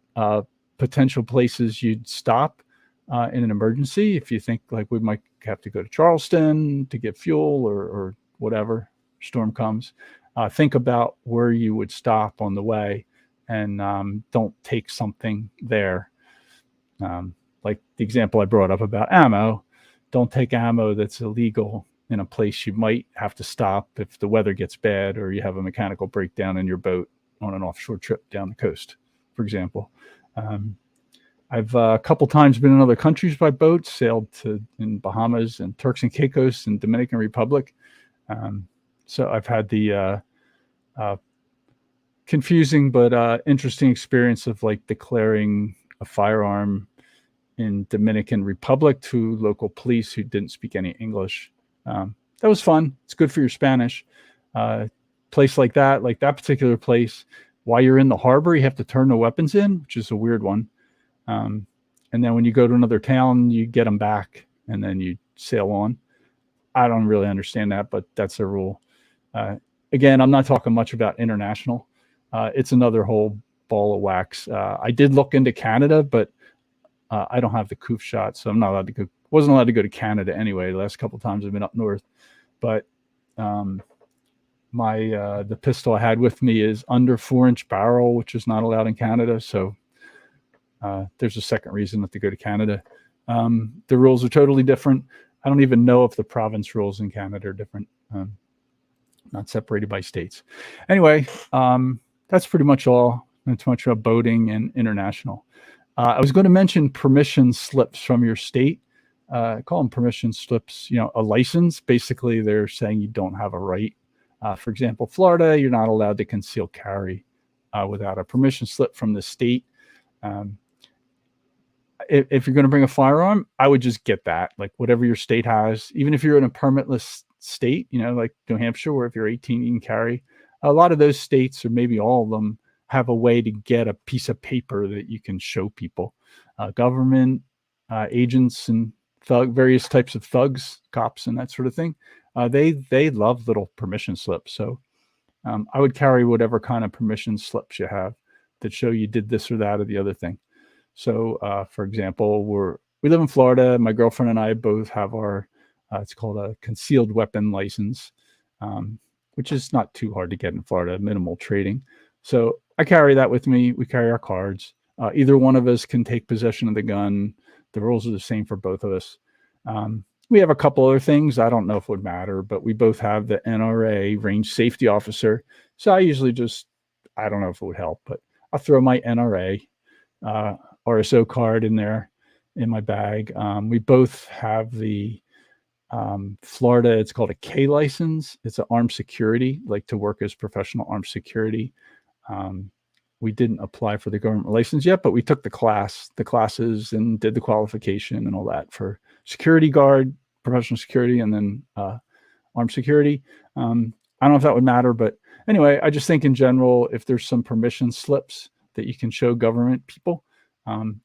potential places you'd stop in an emergency. If you think like we might have to go to Charleston to get fuel or whatever storm comes, think about where you would stop on the way. And don't take something there. Like the example I brought up about ammo, don't take ammo that's illegal in a place you might have to stop if the weather gets bad or you have a mechanical breakdown in your boat on an offshore trip down the coast, for example. I've a couple times been in other countries by boat, sailed in Bahamas and Turks and Caicos and Dominican Republic. So I've had the confusing but interesting experience of like declaring a firearm in Dominican Republic to local police who didn't speak any English. That was fun. It's good for your Spanish. Place like that particular place, while you're in the harbor, you have to turn the weapons in, which is a weird one. And then when you go to another town, you get them back and then you sail on. I don't really understand that, but that's a rule. Again, I'm not talking much about international. It's another whole ball of wax. I did look into Canada, but I don't have the COOF shot, so I'm not allowed to go. Wasn't allowed to go to Canada anyway. The last couple of times I've been up north, but the pistol I had with me is under 4-inch barrel, which is not allowed in Canada. So there's a second reason not to go to Canada. The rules are totally different. I don't even know if the province rules in Canada are different. Not separated by states. Anyway, that's pretty much all. Not too much about boating and international. I was going to mention permission slips from your state. I call them permission slips. A license. Basically, they're saying you don't have a right. For example, Florida, you're not allowed to conceal carry without a permission slip from the state. If you're going to bring a firearm, I would just get that. Like whatever your state has, even if you're in a permitless state, like New Hampshire, where if you're 18, you can carry. A lot of those states, or maybe all of them, have a way to get a piece of paper that you can show people. Government agents and various types of thugs, cops, and that sort of thing. They love little permission slips. So I would carry whatever kind of permission slips you have that show you did this or that or the other thing. So, for example, we live in Florida. My girlfriend and I both have our it's called a concealed weapon license, which is not too hard to get in Florida, minimal trading. So I carry that with me. We carry our cards. Either one of us can take possession of the gun. The rules are the same for both of us. We have a couple other things. I don't know if it would matter, but we both have the NRA range safety officer. So I usually I don't know if it would help, but I'll throw my NRA RSO card in there in my bag. We both have the Florida, it's called a K license. It's an armed security, like to work as professional armed security. We didn't apply for the government license yet, but we took the classes and did the qualification and all that for security guard, professional security, and then armed security. I don't know if that would matter, but anyway, I just think in general, if there's some permission slips that you can show government people,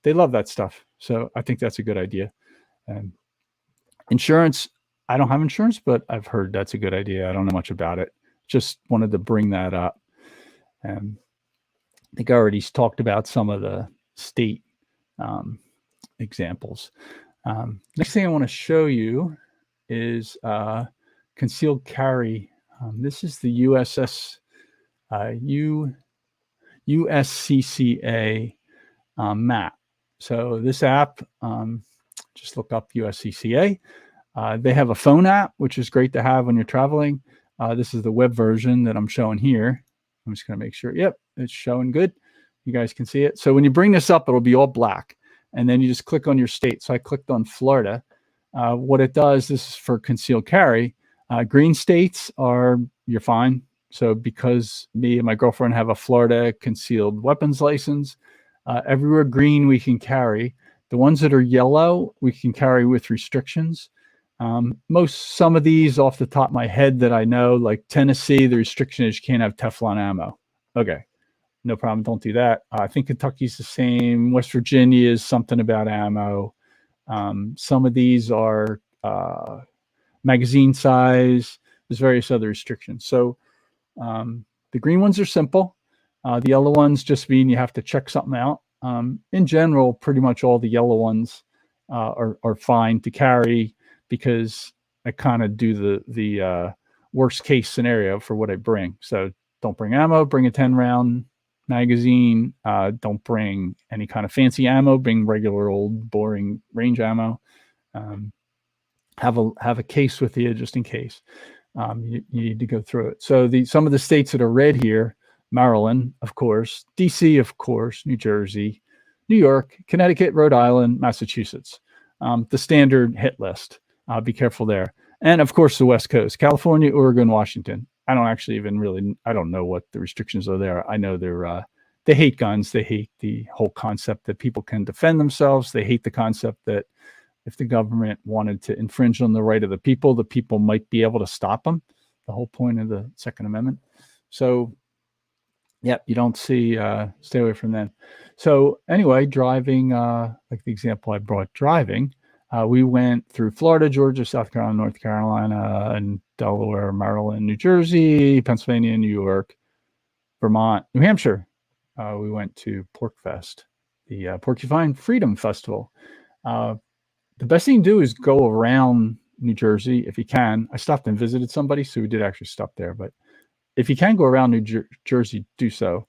they love that stuff. So I think that's a good idea. Insurance, I don't have insurance, but I've heard that's a good idea. I don't know much about it. Just wanted to bring that up. think I already talked about some of the state examples. Next thing I want to show you is concealed carry. This is the USCCA map. So this app, just look up USCCA. They have a phone app, which is great to have when you're traveling. This is the web version that I'm showing here. I'm just going to make sure. Yep, it's showing good. You guys can see it. So when you bring this up, it'll be all black. And then you just click on your state. So I clicked on Florida. What it does, this is for concealed carry. Green states are, you're fine. So because me and my girlfriend have a Florida concealed weapons license, everywhere green we can carry. The ones that are yellow, we can carry with restrictions. Some of these off the top of my head that I know, like Tennessee, the restriction is you can't have Teflon ammo. Okay, no problem. Don't do that. I think Kentucky's the same. West Virginia is something about ammo. Some of these are magazine size. There's various other restrictions. So the green ones are simple. The yellow ones just mean you have to check something out. In general, pretty much all the yellow ones are fine to carry because I kind of do the worst case scenario for what I bring. So don't bring ammo, bring a 10-round magazine. Don't bring any kind of fancy ammo, bring regular old boring range ammo. Have a case with you just in case. You need to go through it. So some of the states that are red here, Maryland, of course, DC, of course, New Jersey, New York, Connecticut, Rhode Island, Massachusetts. The standard hit list. Be careful there. And of course, the West Coast, California, Oregon, Washington. I don't actually even I don't know what the restrictions are there. I know they hate guns. They hate the whole concept that people can defend themselves. They hate the concept that if the government wanted to infringe on the right of the people might be able to stop them. The whole point of the Second Amendment. So, yeah, you don't see, stay away from them. So anyway, driving, like the example I brought, driving, we went through Florida, Georgia, South Carolina, North Carolina, and Delaware, Maryland, New Jersey, Pennsylvania, New York, Vermont, New Hampshire. We went to PorcFest, the Porcupine Freedom Festival. The best thing to do is go around New Jersey if you can. I stopped and visited somebody, so we did actually stop there. But if you can go around New Jersey, do so.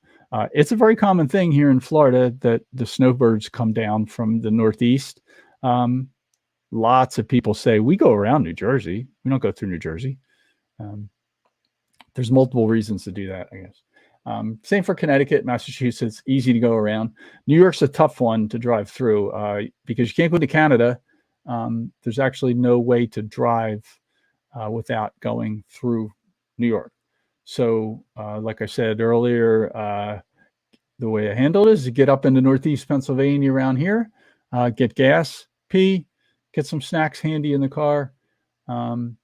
It's a very common thing here in Florida that the snowbirds come down from the Northeast. Lots of people say, we go around New Jersey. We don't go through New Jersey. There's multiple reasons to do that, I guess. Same for Connecticut, Massachusetts, easy to go around. New York's a tough one to drive through because you can't go to Canada. There's actually no way to drive without going through New York. So like I said earlier, the way I handle it is to get up into Northeast Pennsylvania around here, get gas, pee, get some snacks handy in the car, and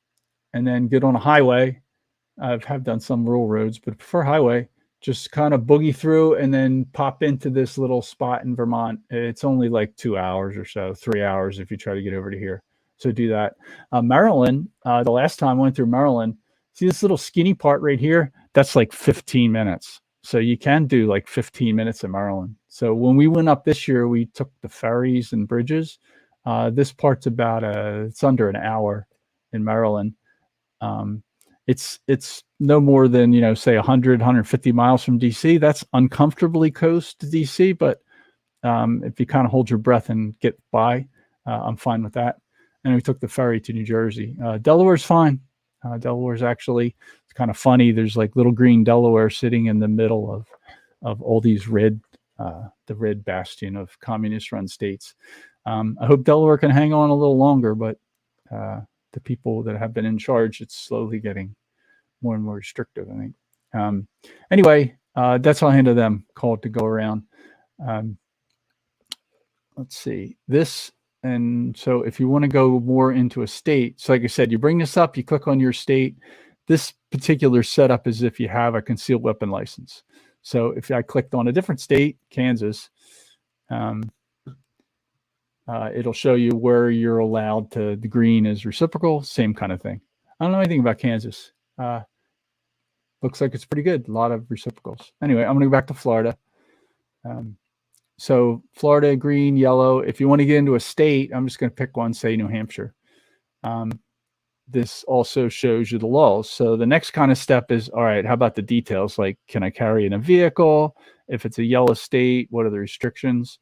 then get on a highway. I've done some rural roads, but prefer highway. Just kind of boogie through and then pop into this little spot in Vermont. It's only like 2 hours or so, 3 hours if you try to get over to here. So do that. Maryland, the last time I went through Maryland, see this little skinny part right here? That's like 15 minutes. So you can do like 15 minutes in Maryland. So when we went up this year, we took the ferries and bridges. This part's about it's under an hour in Maryland. It's no more than, say 100, 150 miles from DC. That's uncomfortably close to DC, but if you kind of hold your breath and get by, I'm fine with that. And we took the ferry to New Jersey. Delaware's fine. Delaware's actually, it's kind of funny. There's like little green Delaware sitting in the middle of all these the red bastion of communist-run states. I hope Delaware can hang on a little longer, but the people that have been in charge, it's slowly getting more and more restrictive, I think. Anyway, that's how I handle them, called to go around. Let's see this. And so if you want to go more into a state, so like I said, you bring this up, you click on your state. This particular setup is if you have a concealed weapon license. So if I clicked on a different state, Kansas, it'll show you where you're allowed to, the green is reciprocal, same kind of thing. I don't know anything about Kansas. Looks like it's pretty good. A lot of reciprocals. Anyway, I'm going to go back to Florida. So Florida, green, yellow. If you want to get into a state, I'm just going to pick one, say New Hampshire. This also shows you the laws. So the next kind of step is, all right, how about the details? Like, can I carry in a vehicle? If it's a yellow state, what are the restrictions?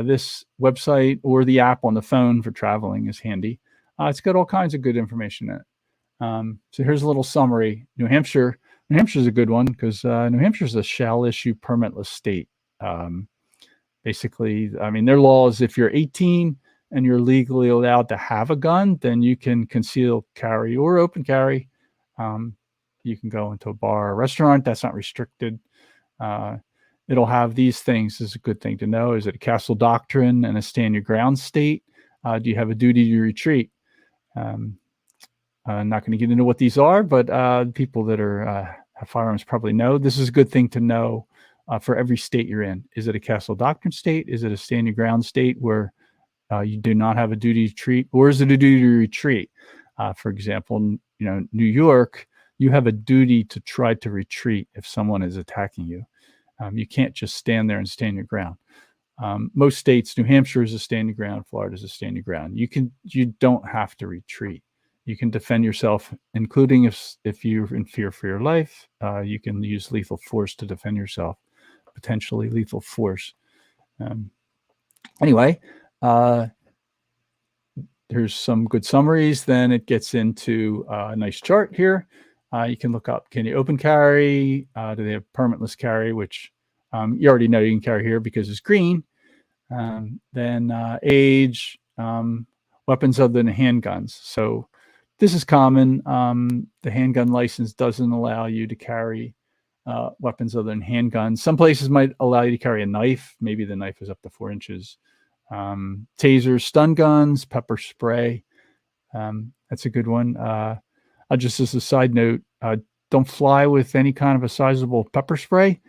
This website or the app on the phone for traveling is handy. It's got all kinds of good information in it. So here's a little summary. New Hampshire is a good one because New Hampshire is a shall issue permitless state. Basically, I mean, their law is if you're 18 and you're legally allowed to have a gun, then you can conceal carry or open carry. You can go into a bar or restaurant. That's not restricted. It'll have these things. This is a good thing to know. Is it a castle doctrine and a stand your ground state? Do you have a duty to retreat? I'm not going to get into what these are, but people that are have firearms probably know. This is a good thing to know for every state you're in. Is it a castle doctrine state? Is it a stand your ground state where you do not have a duty to retreat, or is it a duty to retreat? For example, New York, you have a duty to try to retreat if someone is attacking you. You can't just stand there and stand your ground. Most states, New Hampshire is a stand your ground, Florida is a stand your ground. You don't have to retreat. You can defend yourself, including if you're in fear for your life. You can use lethal force to defend yourself, potentially lethal force. Anyway, here's some good summaries. Then it gets into a nice chart here. You can look up, can you open carry? Do they have permitless carry, which you already know you can carry here because it's green. Then age, weapons other than handguns. So this is common. The handgun license doesn't allow you to carry weapons other than handguns. Some places might allow you to carry a knife. Maybe the knife is up to 4 inches. Tasers, stun guns, pepper spray. That's a good one. Just as a side note, don't fly with any kind of a sizable pepper spray.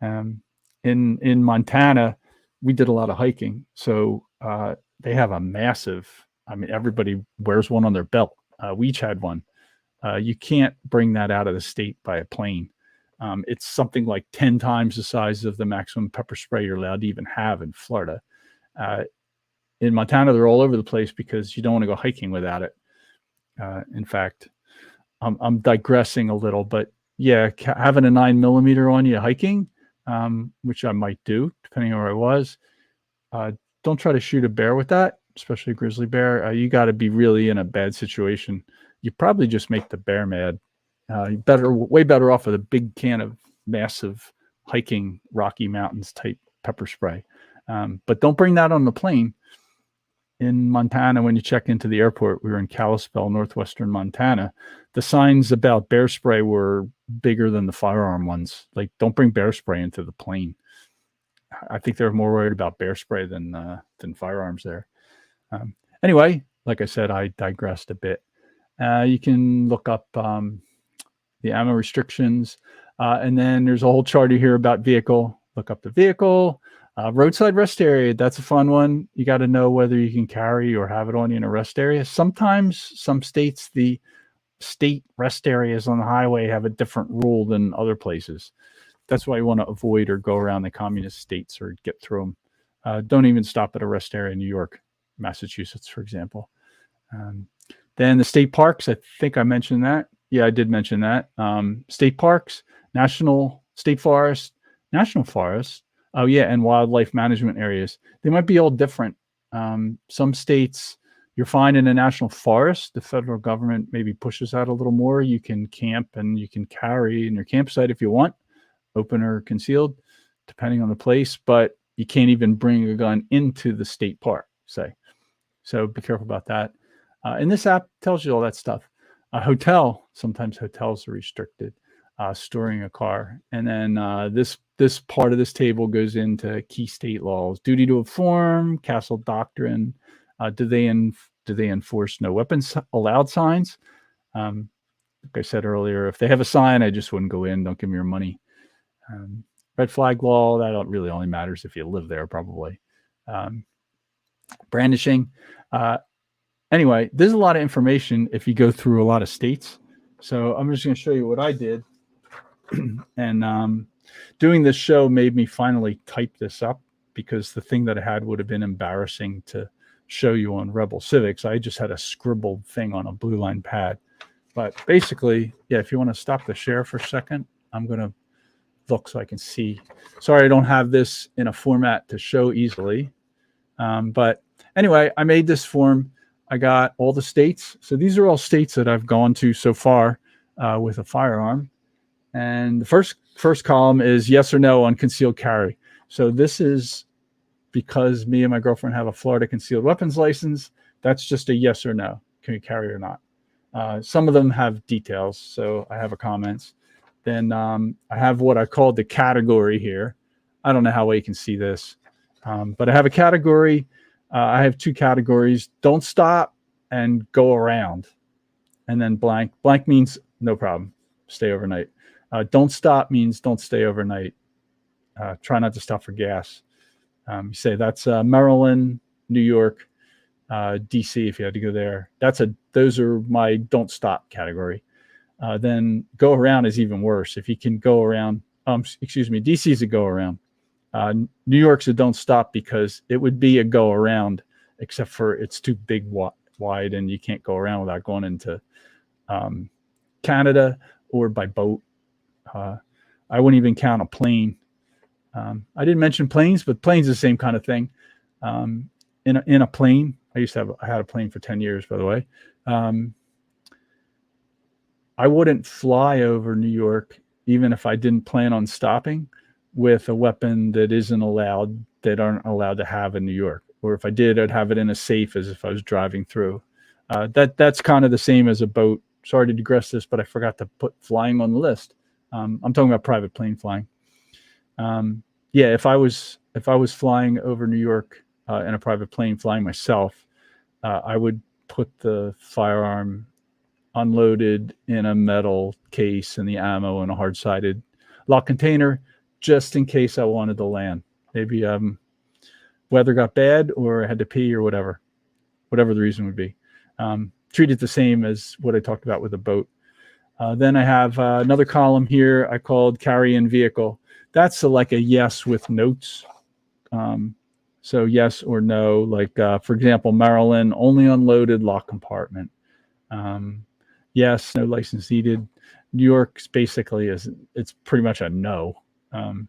In Montana, we did a lot of hiking. So they have a massive, I mean, everybody wears one on their belt. We each had one. You can't bring that out of the state by a plane. It's something like 10 times the size of the maximum pepper spray you're allowed to even have in Florida. In Montana, they're all over the place because you don't want to go hiking without it. In fact, I'm digressing a little, but yeah, having a 9mm on you hiking, which I might do depending on where I was. Don't try to shoot a bear with that, especially a grizzly bear. You got to be really in a bad situation. You probably just make the bear mad. Way better off with a big can of massive hiking Rocky Mountains type pepper spray. But don't bring that on the plane. In Montana, when you check into the airport, we were in Kalispell, northwestern Montana. The signs about bear spray were bigger than the firearm ones. Like, don't bring bear spray into the plane. I think they're more worried about bear spray than firearms there. Anyway, like I said, I digressed a bit. You can look up the ammo restrictions, and then there's a whole chart here about vehicle. Look up the vehicle. Roadside rest area, that's a fun one. You got to know whether you can carry or have it on you in a rest area. Sometimes some states, the state rest areas on the highway have a different rule than other places. That's why you want to avoid or go around the communist states or get through them. Don't even stop at a rest area in New York, Massachusetts, for example. Then the state parks, I think I mentioned that. Yeah, I did mention that. State parks, state forest, national forest. Oh, yeah, and wildlife management areas. They might be all different. Some states, you're fine in a national forest. The federal government maybe pushes out a little more. You can camp and you can carry in your campsite if you want, open or concealed, depending on the place. But you can't even bring a gun into the state park, say. So be careful about that. And this app tells you all that stuff. Sometimes hotels are restricted. Storing a car. And then this part of this table goes into key state laws. Duty to inform, castle doctrine. Do they enforce no weapons allowed signs? Like I said earlier, if they have a sign, I just wouldn't go in. Don't give me your money. Red flag law, that really only matters if you live there, probably. Brandishing. Anyway, there's a lot of information if you go through a lot of states. So I'm just going to show you what I did. And Doing this show made me finally type this up, because the thing that I had would have been embarrassing to show you on Rebel Civics. I just had a scribbled thing on a blue line pad. But basically, yeah, if you want to stop the share for a second, I'm going to look so I can see. Sorry, I don't have this in a format to show easily. But anyway, I made this form. I got all the states. So these are all states that I've gone to so far with a firearm. And the first column is yes or no on concealed carry. So this is because me and my girlfriend have a Florida concealed weapons license. That's just a yes or no. Can you carry or not? Some of them have details, so I have a comments. Then I have what I call the category here. I don't know how well you can see this, but I have a category. I have two categories: don't stop and go around. And then blank. Blank means no problem, stay overnight. Don't stop means don't stay overnight. Try not to stop for gas. You say that's Maryland, New York, DC, if you had to go there. Those are my don't stop category. Then go around is even worse. If you can go around, DC is a go around. New York's a don't stop, because it would be a go around, except for it's too big wide and you can't go around without going into Canada or by boat. I wouldn't even count a plane. I didn't mention planes, but planes is the same kind of thing. In a plane, I had a plane for 10 years, by the way. I wouldn't fly over New York, even if I didn't plan on stopping, with a weapon that aren't allowed to have in New York. Or if I did, I'd have it in a safe as if I was driving through. That's kind of the same as a boat. Sorry to digress this, but I forgot to put flying on the list. I'm talking about private plane flying. Yeah, if I was flying over New York in a private plane, flying myself, I would put the firearm unloaded in a metal case and the ammo in a hard-sided lock container, just in case I wanted to land. Maybe weather got bad or I had to pee or whatever the reason would be. Treat it the same as what I talked about with a boat. Then I have another column here I called carry in vehicle. That's like a yes with notes. So yes or no, like for example, Maryland, only unloaded lock compartment. Yes, no license needed. New York's basically it's pretty much a no. And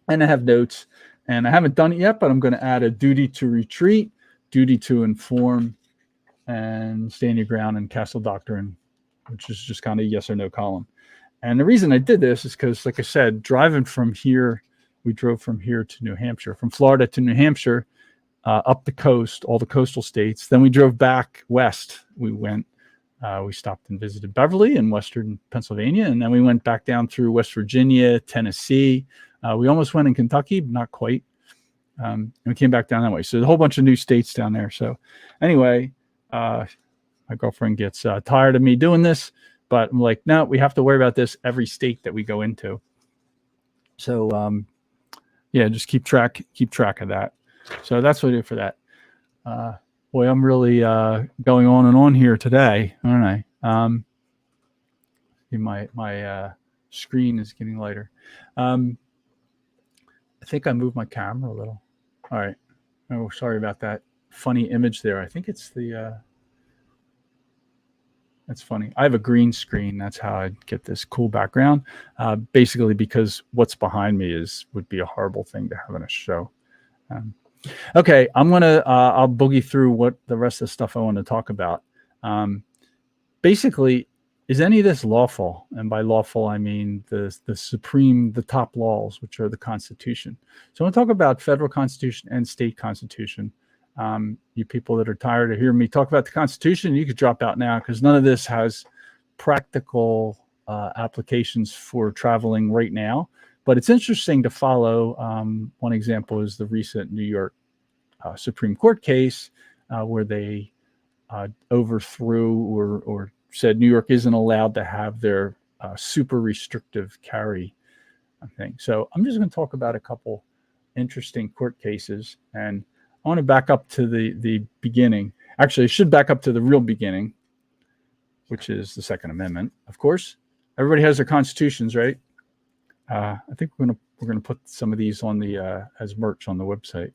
I have notes, and I haven't done it yet, but I'm going to add a duty to retreat, duty to inform, and stand your ground and castle doctrine, which is just kind of yes or no column. And the reason I did this is because, like I said, driving from here, we drove from here to New Hampshire, from Florida to New Hampshire, up the coast, all the coastal states. Then we drove back west. We stopped and visited Beverly in Western Pennsylvania, and then we went back down through West Virginia, Tennessee. We almost went in Kentucky, but not quite. And we came back down that way. So there's a whole bunch of new states down there. So anyway, my girlfriend gets tired of me doing this, but I'm like, no, we have to worry about this every state that we go into. So yeah, just keep track of that. So that's what I do for that. Boy, I'm really going on and on here today, aren't I? My screen is getting lighter. I think I moved my camera a little. All right. Oh, sorry about that funny image there. I think it's that's funny. I have a green screen. That's how I get this cool background. Basically because what's behind me would be a horrible thing to have in a show. Okay, I'll boogie through what the rest of the stuff I want to talk about. Basically, is any of this lawful? And by lawful, I mean the top laws, which are the Constitution. So I want to talk about federal Constitution and state Constitution. You people that are tired of hearing me talk about the Constitution, you could drop out now, because none of this has practical applications for traveling right now. But it's interesting to follow. One example is the recent New York Supreme Court case where they overthrew or said New York isn't allowed to have their super restrictive carry thing. So I'm just going to talk about a couple interesting court cases. And I want to back up to the beginning. Actually, I should back up to the real beginning, which is the Second Amendment, of course. Everybody has their constitutions, right? I think we're gonna put some of these on the as merch on the website.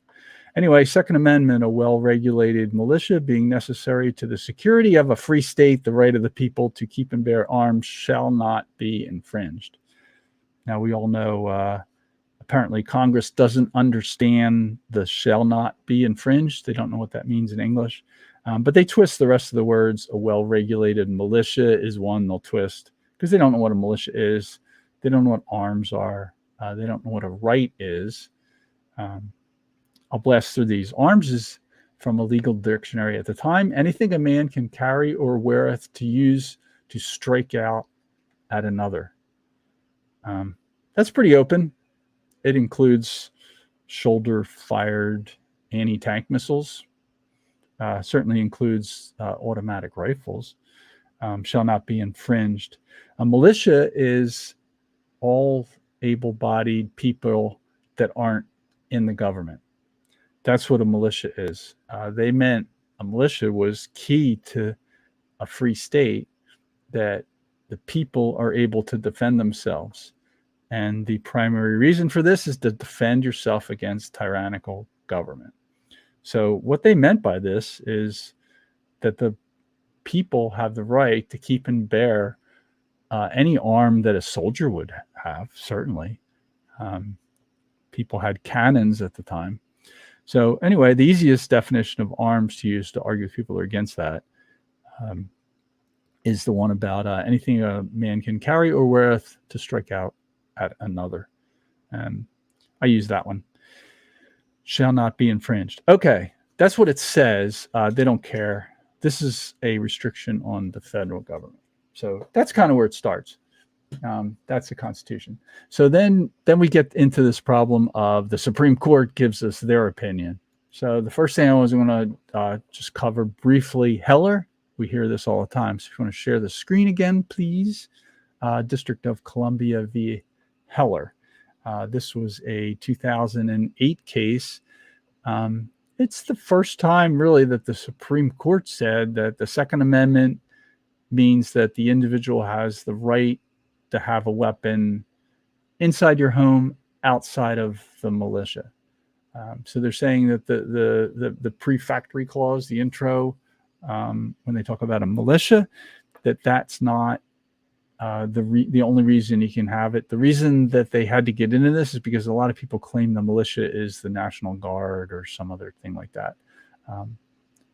Anyway, Second Amendment, a well-regulated militia being necessary to the security of a free state, the right of the people to keep and bear arms shall not be infringed. Now, we all know apparently Congress doesn't understand the shall not be infringed. They don't know what that means in English, but they twist the rest of the words. A well-regulated militia is one they'll twist because they don't know what a militia is. They don't know what arms are. They don't know what a right is. I'll blast through these. Arms is from a legal dictionary at the time. Anything a man can carry or weareth to use to strike out at another. That's pretty open. It includes shoulder-fired anti-tank missiles. Certainly includes automatic rifles. Shall not be infringed. A militia is all able-bodied people that aren't in the government. That's what a militia is. They meant a militia was key to a free state, that the people are able to defend themselves. And the primary reason for this is to defend yourself against tyrannical government. So what they meant by this is that the people have the right to keep and bear any arm that a soldier would have, certainly. People had cannons at the time. So anyway, the easiest definition of arms to use to argue people are against that is the one about anything a man can carry or weareth to strike out at another. I use that one. Shall not be infringed. Okay, that's what it says. They don't care. This is a restriction on the federal government. So that's kind of where it starts. That's the Constitution. So then we get into this problem of the Supreme Court gives us their opinion. So the first thing I was going to just cover briefly, Heller. We hear this all the time. So if you want to share the screen again, please. District of Columbia v. Heller. This was a 2008 case. It's the first time really that the Supreme Court said that the Second Amendment means that the individual has the right to have a weapon inside your home, outside of the militia. So they're saying that the prefatory clause, the intro, when they talk about a militia, that's not the only reason you can have it. The reason that they had to get into this is because a lot of people claim the militia is the National Guard or some other thing like that.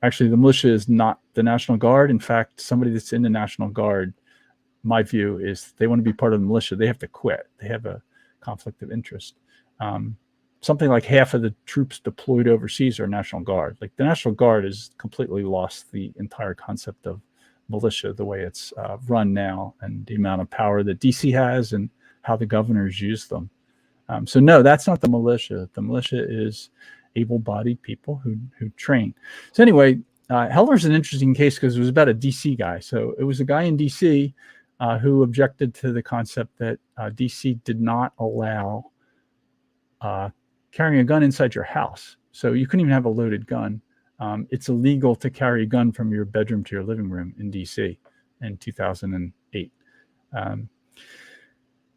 Actually, the militia is not the National Guard. In fact, somebody that's in the National Guard, my view is they want to be part of the militia. They have to quit. They have a conflict of interest. Something like half of the troops deployed overseas are National Guard. Like the National Guard has completely lost the entire concept of militia, the way it's run now, and the amount of power that DC has and how the governors use them. So no, that's not the militia. The militia is able-bodied people who train. So anyway, Heller's an interesting case because it was about a DC guy. So it was a guy in DC who objected to the concept that DC did not allow carrying a gun inside your house. So you couldn't even have a loaded gun. It's illegal to carry a gun from your bedroom to your living room in DC in 2008.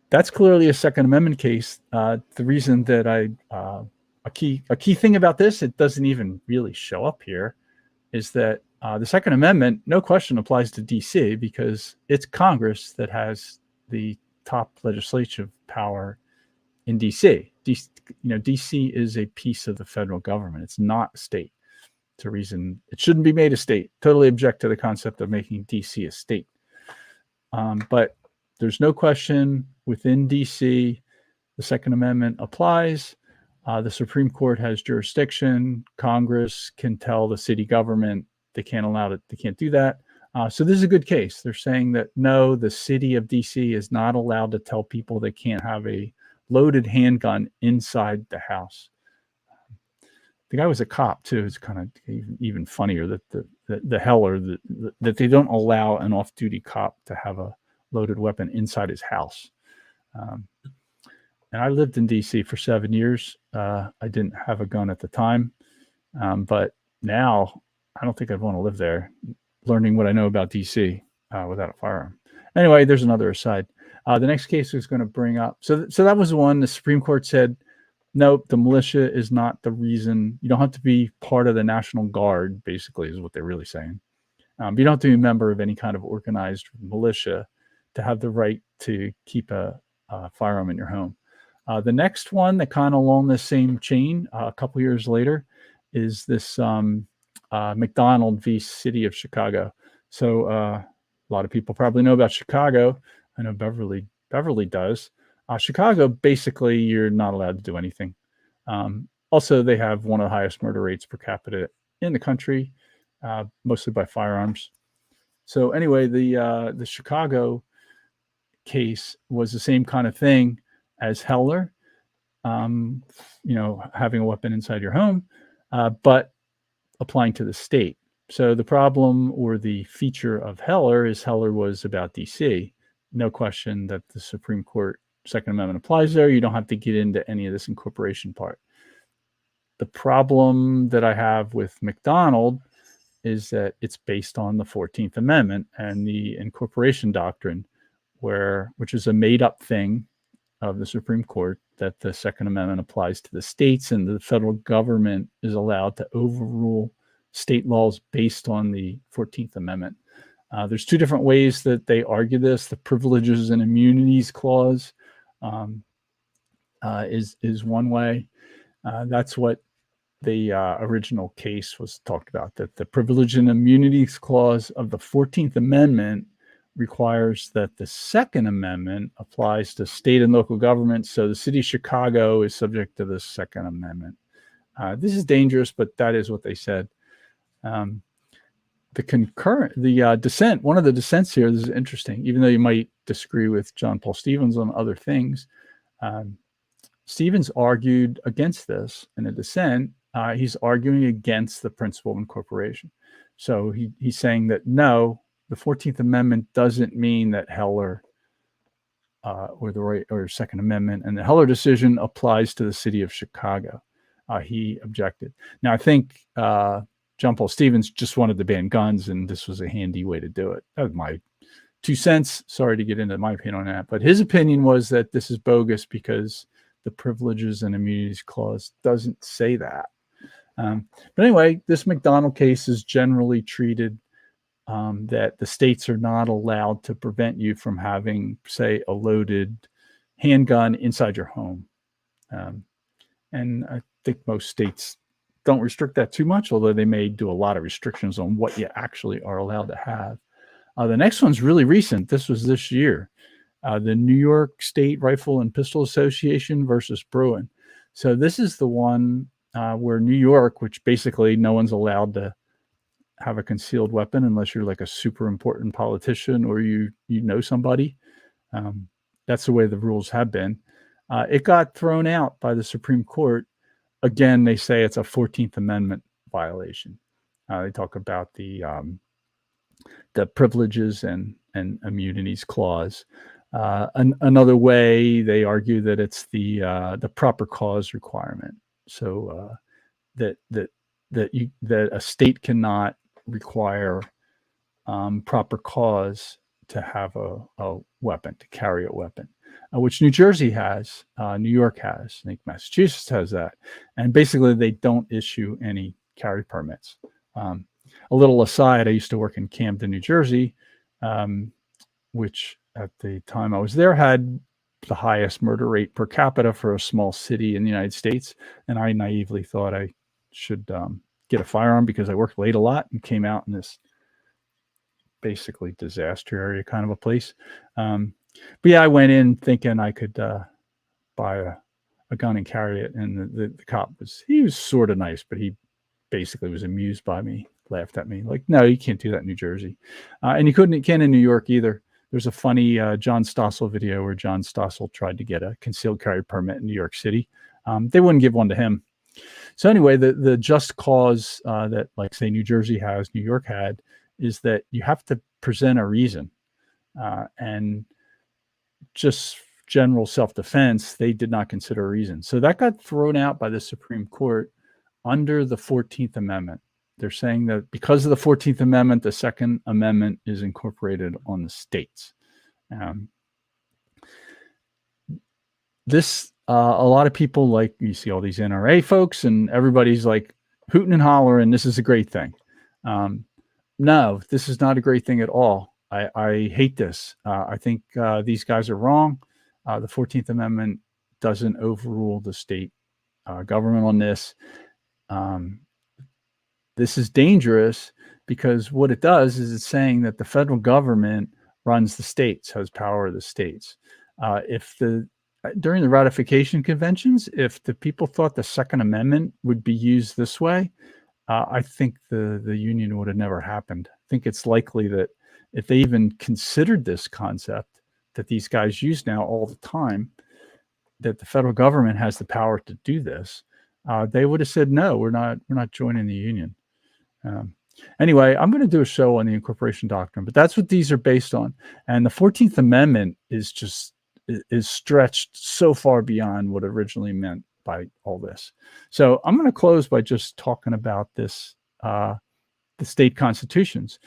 That's clearly a Second Amendment case. The reason that a key thing about this, it doesn't even really show up here, is that the Second Amendment, no question, applies to DC because it's Congress that has the top legislative power in DC. DC is a piece of the federal government. It's not a state. It's a reason it shouldn't be made a state. Totally object to the concept of making DC a state. But there's no question within DC, the Second Amendment applies. The Supreme Court has jurisdiction. Congress can tell the city government they can't allow it. They can't do that. So this is a good case. They're saying that no, the city of DC is not allowed to tell people they can't have a loaded handgun inside the house. The guy was a cop too. It's kind of even funnier that the Heller that they don't allow an off-duty cop to have a loaded weapon inside his house. And I lived in DC for 7 years. I didn't have a gun at the time, but now I don't think I'd want to live there, learning what I know about DC without a firearm. Anyway, there's another aside. The next case is going to bring up. So that was the one the Supreme Court said, nope, the militia is not the reason. You don't have to be part of the National Guard, basically, is what they're really saying. You don't have to be a member of any kind of organized militia to have the right to keep a firearm in your home. The next one that kind of along the same chain, a couple years later, is this McDonald v. City of Chicago. So a lot of people probably know about Chicago. I know Beverly does. Chicago, basically, you're not allowed to do anything. Also, they have one of the highest murder rates per capita in the country, mostly by firearms. So anyway, the Chicago case was the same kind of thing as Heller, having a weapon inside your home, but applying to the state. So the problem or the feature of Heller is Heller was about DC. No question that the Supreme Court Second Amendment applies there. You don't have to get into any of this incorporation part. The problem that I have with McDonald is that it's based on the 14th Amendment and the incorporation doctrine, which is a made-up thing of the Supreme Court, that the Second Amendment applies to the states and the federal government is allowed to overrule state laws based on the 14th Amendment. There's two different ways that they argue this. The Privileges and Immunities Clause is one way. That's what the original case was talked about, that the Privilege and Immunities Clause of the 14th Amendment requires that the Second Amendment applies to state and local governments. So the city of Chicago is subject to the Second Amendment. This is dangerous, but that is what they said. The dissent, one of the dissents here, this is interesting, even though you might disagree with John Paul Stevens on other things. Stevens argued against this in a dissent. He's arguing against the principle of incorporation. So he's saying that no, the 14th Amendment doesn't mean that Heller or Second Amendment and the Heller decision applies to the city of Chicago. He objected. Now, I think John Paul Stevens just wanted to ban guns, and this was a handy way to do it. That was my 2 cents. Sorry to get into my opinion on that. But his opinion was that this is bogus because the Privileges and Immunities Clause doesn't say that. But anyway, this McDonald case is generally treated that the states are not allowed to prevent you from having, say, a loaded handgun inside your home. And I think most states don't restrict that too much, although they may do a lot of restrictions on what you actually are allowed to have. The next one's really recent. This was this year. The New York State Rifle and Pistol Association versus Bruin. So this is the one where New York, which basically no one's allowed to have a concealed weapon unless you're like a super important politician or you know somebody. That's the way the rules have been. It got thrown out by the Supreme Court. Again, they say it's a 14th Amendment violation. They talk about the Privileges and Immunities Clause. Another way they argue that it's the proper cause requirement. So that a state cannot require proper cause to have a weapon, to carry a weapon, which New Jersey has, New York has, I think Massachusetts has that. And basically they don't issue any carry permits. A little aside, I used to work in Camden, New Jersey, which at the time I was there had the highest murder rate per capita for a small city in the United States. And I naively thought I should get a firearm because I worked late a lot and came out in this basically disaster area kind of a place. But yeah, I went in thinking I could buy a gun and carry it. And the cop he was sort of nice, but he basically was amused by me, laughed at me like, no, you can't do that in New Jersey. And you can't in New York either. There's a funny John Stossel video where John Stossel tried to get a concealed carry permit in New York City. They wouldn't give one to him. So anyway, the just cause that, like, say, New Jersey has, New York had, is that you have to present a reason. And just general self-defense, they did not consider a reason. So that got thrown out by the Supreme Court under the 14th Amendment. They're saying that because of the 14th Amendment, the Second Amendment is incorporated on the states. a lot of people, like, you see all these NRA folks and everybody's like hooting and hollering, this is a great thing. No, this is not a great thing at all. I hate this. I think these guys are wrong. The 14th Amendment doesn't overrule the state government on this. This is dangerous because what it does is it's saying that the federal government runs the states, has power of the states. During the ratification conventions, if the people thought the Second Amendment would be used this way, I think the union would have never happened. I think it's likely that if they even considered this concept that these guys use now all the time, that the federal government has the power to do this, they would have said, no, we're not joining the union. Anyway, I'm going to do a show on the incorporation doctrine, but that's what these are based on. And the 14th Amendment is stretched so far beyond what originally meant by all this. So I'm going to close by just talking about this, the state constitutions.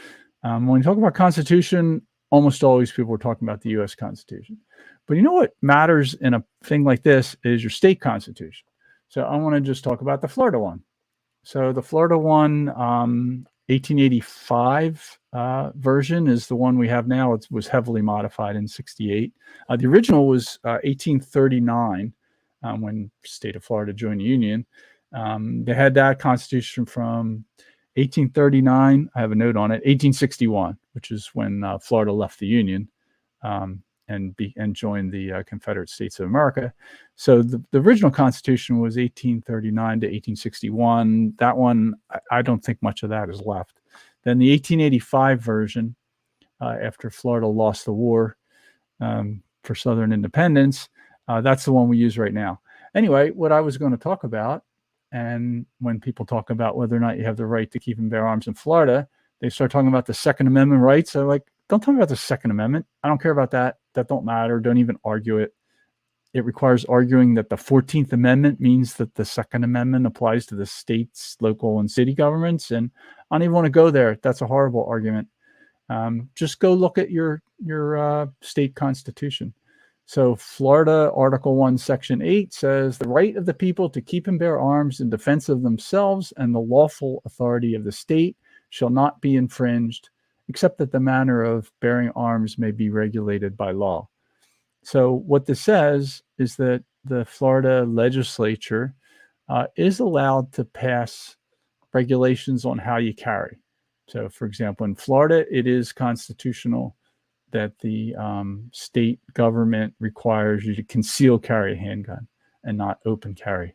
When we talk about constitution, almost always people are talking about the U.S. Constitution. But you know what matters in a thing like this is your state constitution. So I want to just talk about the Florida one. So the Florida one, 1885 version is the one we have now. It was heavily modified in 68. The original was 1839 when the state of Florida joined the Union. They had that constitution from 1839. I have a note on it. 1861, which is when Florida left the Union and joined the Confederate States of America. So the original Constitution was 1839 to 1861. That one, I don't think much of that is left. Then the 1885 version, after Florida lost the war for Southern independence, that's the one we use right now. Anyway, what I was going to talk about, and when people talk about whether or not you have the right to keep and bear arms in Florida, they start talking about the Second Amendment rights. I'm like, don't talk about the Second Amendment. I don't care about that. That don't matter. Don't even argue it. It requires arguing that the 14th Amendment means that the Second Amendment applies to the states, local, and city governments. And I don't even want to go there. That's a horrible argument. Just go look at your state constitution. So Florida Article 1, Section 8 says the right of the people to keep and bear arms in defense of themselves and the lawful authority of the state shall not be infringed, except that the manner of bearing arms may be regulated by law. So what this says is that the Florida legislature is allowed to pass regulations on how you carry. So, for example, in Florida, it is constitutional that the state government requires you to conceal carry a handgun and not open carry,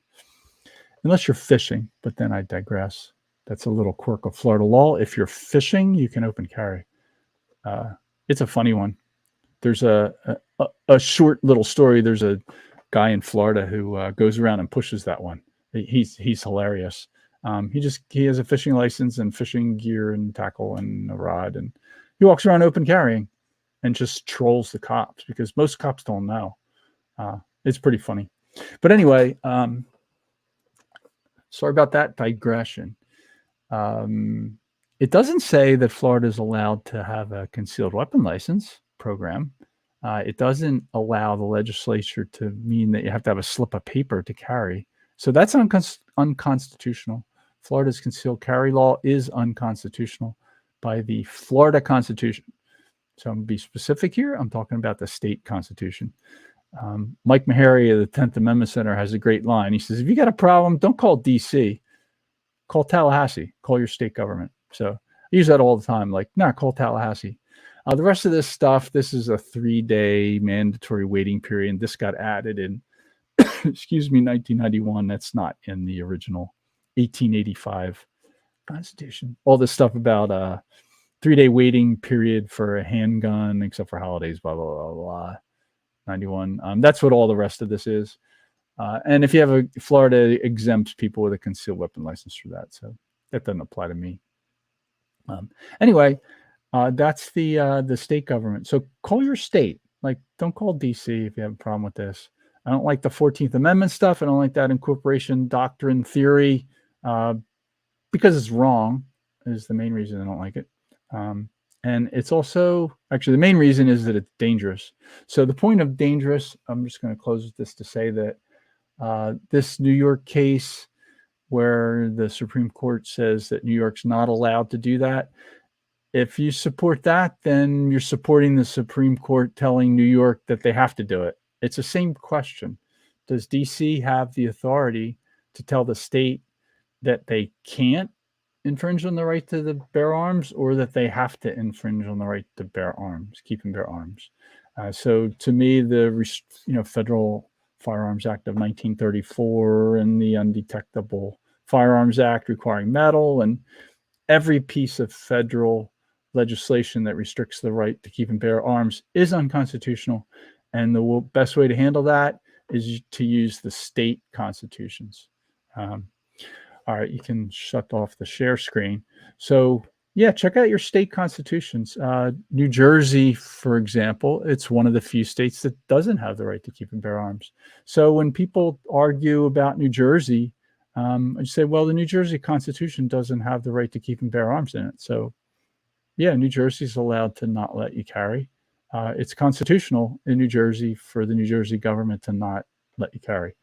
unless you're fishing. But then I digress. That's a little quirk of Florida law. If you're fishing, you can open carry. It's a funny one. There's a short little story. There's a guy in Florida who goes around and pushes that one. He's hilarious. He has a fishing license and fishing gear and tackle and a rod, and he walks around open carrying and just trolls the cops because most cops don't know. It's pretty funny. But anyway, sorry about that digression. It doesn't say that Florida is allowed to have a concealed weapon license program. It doesn't allow the legislature to mean that you have to have a slip of paper to carry. So that's unconstitutional. Florida's concealed carry law is unconstitutional by the Florida Constitution. So I'm going to be specific here. I'm talking about the state constitution. Mike Meharry of the 10th Amendment Center has a great line. He says, if you got a problem, don't call DC. Call Tallahassee. Call your state government. So I use that all the time. Like, call Tallahassee. The rest of this stuff, this is a 3-day mandatory waiting period. This got added in, 1991. That's not in the original 1885 Constitution. All this stuff about 3-day waiting period for a handgun, except for holidays, blah, blah, blah, blah. 91. That's what all the rest of this is. And if you have Florida exempts people with a concealed weapon license for that. So that doesn't apply to me. Anyway, that's the state government. So call your state. Like, don't call DC if you have a problem with this. I don't like the 14th Amendment stuff. I don't like that incorporation doctrine theory because it's wrong is the main reason I don't like it. And it's also, actually, the main reason is that it's dangerous. So the point of dangerous, I'm just going to close with this to say that this New York case where the Supreme Court says that New York's not allowed to do that, if you support that, then you're supporting the Supreme Court telling New York that they have to do it. It's the same question. Does DC have the authority to tell the state that they can't infringe on the right to bear arms, or that they have to infringe on the right to bear arms, keep and bear arms? So to me, the Federal Firearms Act of 1934 and the Undetectable Firearms Act requiring metal, and every piece of federal legislation that restricts the right to keep and bear arms is unconstitutional. And the best way to handle that is to use the state constitutions. All right, you can shut off the share screen. So yeah, check out your state constitutions. New Jersey, for example, it's one of the few states that doesn't have the right to keep and bear arms. So when people argue about New Jersey, I say, well, the New Jersey Constitution doesn't have the right to keep and bear arms in it. So yeah, New Jersey's allowed to not let you carry. It's constitutional in New Jersey for the New Jersey government to not let you carry.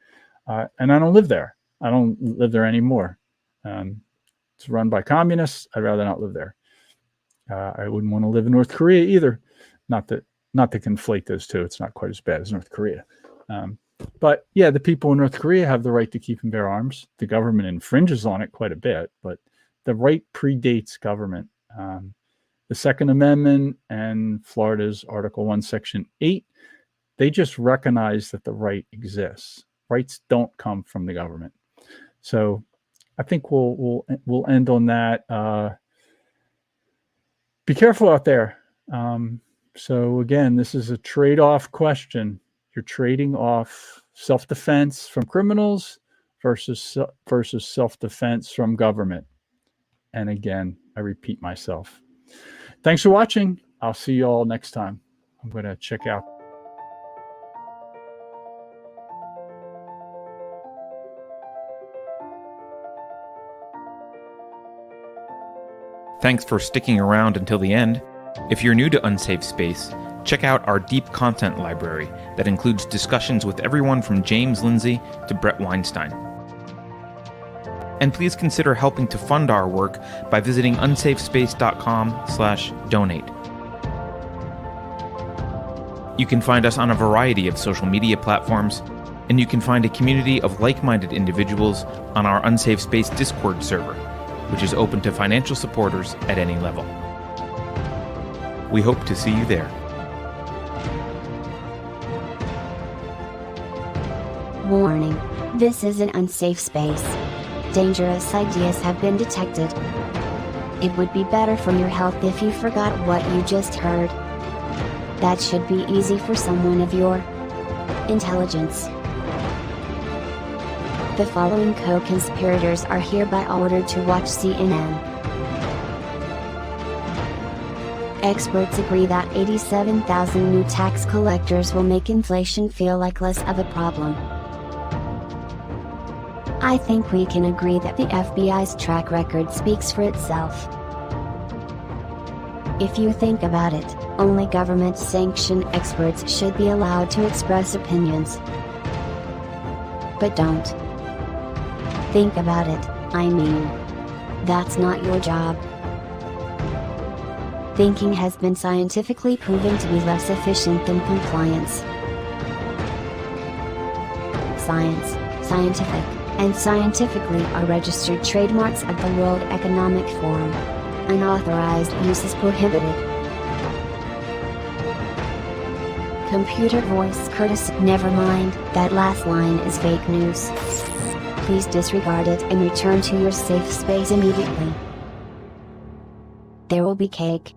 And I don't live there. I don't live there anymore. It's run by communists. I'd rather not live there. I wouldn't want to live in North Korea either. Not to conflate those two. It's not quite as bad as North Korea. But yeah, the people in North Korea have the right to keep and bear arms. The government infringes on it quite a bit, but the right predates government. The Second Amendment and Florida's Article 1, Section 8, they just recognize that the right exists. Rights don't come from the government. So I think we'll end on that. Be careful out there. So again, this is a trade-off question. You're trading off self-defense from criminals versus self-defense from government. And again, I repeat myself. Thanks for watching. I'll see you all next time. I'm going to check out. Thanks for sticking around until the end. If you're new to Unsafe Space, check out our deep content library that includes discussions with everyone from James Lindsay to Brett Weinstein. And please consider helping to fund our work by visiting unsafespace.com/donate. You can find us on a variety of social media platforms, and you can find a community of like-minded individuals on our Unsafe Space Discord server, which is open to financial supporters at any level. We hope to see you there. Warning. This is an unsafe space. Dangerous ideas have been detected. It would be better for your health if you forgot what you just heard. That should be easy for someone of your intelligence. The following co-conspirators are hereby ordered to watch CNN. Experts agree that 87,000 new tax collectors will make inflation feel like less of a problem. I think we can agree that the FBI's track record speaks for itself. If you think about it, only government-sanctioned experts should be allowed to express opinions. But don't. Think about it, I mean. That's not your job. Thinking has been scientifically proven to be less efficient than compliance. Science, scientific, and scientifically are registered trademarks of the World Economic Forum. Unauthorized use is prohibited. Computer voice courtesy. Never mind, that last line is fake news. Please disregard it and return to your safe space immediately. There will be cake.